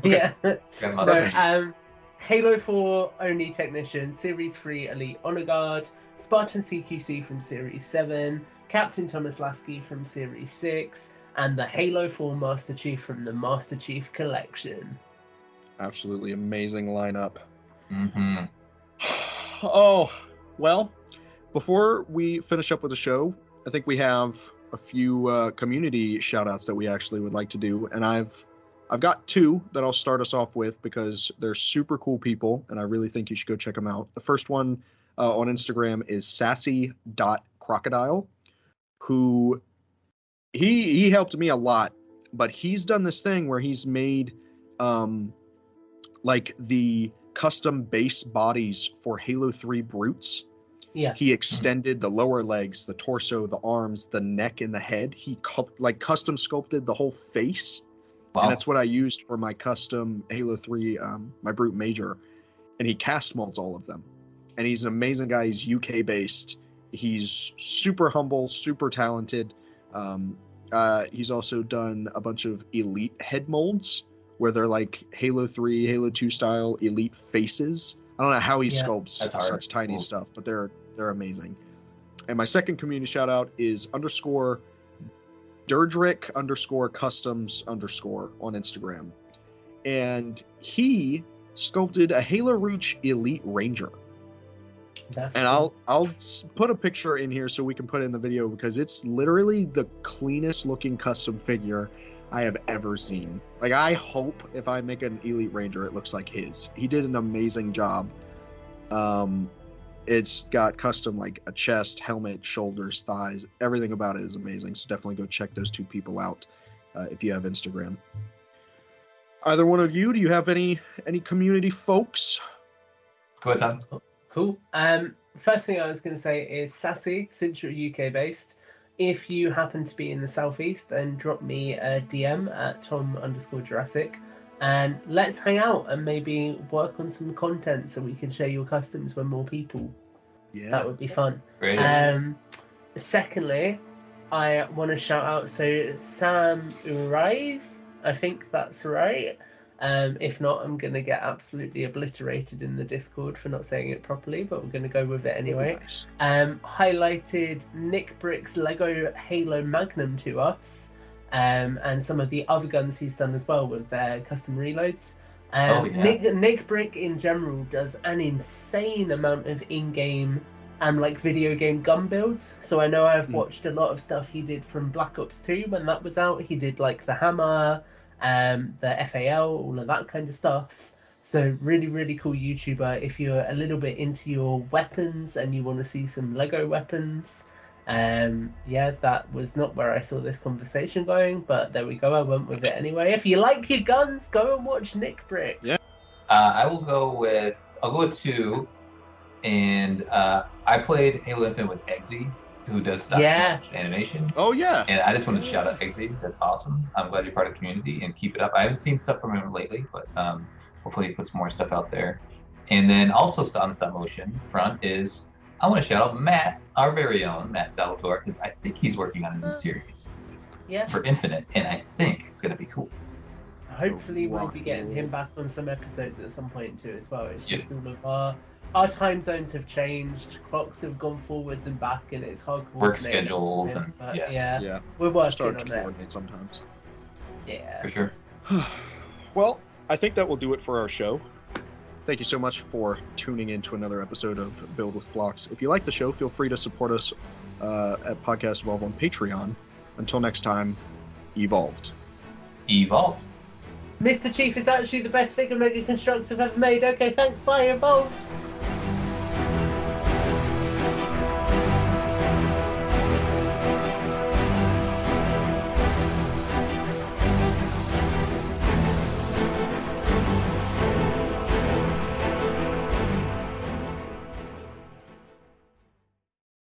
Yeah. Grandmaster Chief. Halo 4 only technician, Series 3 Elite Honor Guard, Spartan CQC from Series 7, Captain Thomas Lasky from Series 6, and the Halo 4 Master Chief from the Master Chief Collection. Absolutely amazing lineup. Mm-hmm. Oh, well, before we finish up with the show, I think we have a few community shout-outs that we actually would like to do, and I've got 2 that I'll start us off with because they're super cool people, and I really think you should go check them out. The first one on Instagram is sassy.crocodile, who he helped me a lot, but he's done this thing where he's made like the custom base bodies for Halo 3 brutes. Yeah. He extended the lower legs, the torso, the arms, the neck, and the head. He custom sculpted the whole face. Wow. And that's what I used for my custom Halo 3, my Brute Major. And he cast molds all of them. And he's an amazing guy. He's UK based. He's super humble, super talented. He's also done a bunch of elite head molds where they're like Halo 3, Halo 2 style elite faces. I don't know how he sculpts such tiny stuff, but they're amazing. And my second community shout out is _ Durdrick _ customs _ on Instagram. And he sculpted a Halo Reach Elite Ranger. I'll put a picture in here so we can put it in the video because it's literally the cleanest looking custom figure I have ever seen. Like, I hope if I make an Elite Ranger, it looks like his. He did an amazing job. It's got custom, like, a chest, helmet, shoulders, thighs. Everything about it is amazing. So definitely go check those 2 people out if you have Instagram. Either one of you, do you have any community folks? Go ahead, Tom. Cool. First thing I was going to say is Sassy, since you're UK based, if you happen to be in the southeast, then drop me a DM at Tom_Jurassic and let's hang out and maybe work on some content so we can share your customs with more people. Yeah. That would be fun. Great. Secondly, I want to shout out Sam Urize. I think that's right. If not, I'm going to get absolutely obliterated in the Discord for not saying it properly, but we're going to go with it anyway. Nice. Highlighted Nick Brick's Lego Halo Magnum to us, and some of the other guns he's done as well with their custom reloads. Nick Brick in general does an insane amount of in-game and like video game gun builds. So I know I've watched a lot of stuff he did from Black Ops 2 when that was out. He did like the hammer, the FAL, all of that kind of stuff. So really, really cool YouTuber if you're a little bit into your weapons and you want to see some Lego weapons. That was not where I saw this conversation going, but there we go. I went with it anyway. If you like your guns, go and watch Nick Brick. Yeah. I'll go with 2, and I played Halo Infinite with Eggsy, who does stop motion animation. Oh yeah. And I just wanted to shout out Eggsy. That's awesome. I'm glad you're part of the community and keep it up. I haven't seen stuff from him lately, but hopefully he puts more stuff out there. And then also on the stop motion front is I want to shout out Matt, our very own Matt Salvatore, because I think he's working on a new series for Infinite, and I think it's going to be cool. Hopefully we'll be getting him back on some episodes at some point too as well. It's just all of our time zones have changed, clocks have gone forwards and back, and it's hard to work schedules we're working start on to coordinate sometimes. Yeah, for sure. Well, I think that will do it for our show. Thank you so much for tuning in to another episode of Build with Blocks. If you like the show, feel free to support us at Podcast Evolve on Patreon. Until next time, evolved. Evolved. Mr. Chief is actually the best figure Mega Construx I've ever made. Okay, thanks, bye, evolved.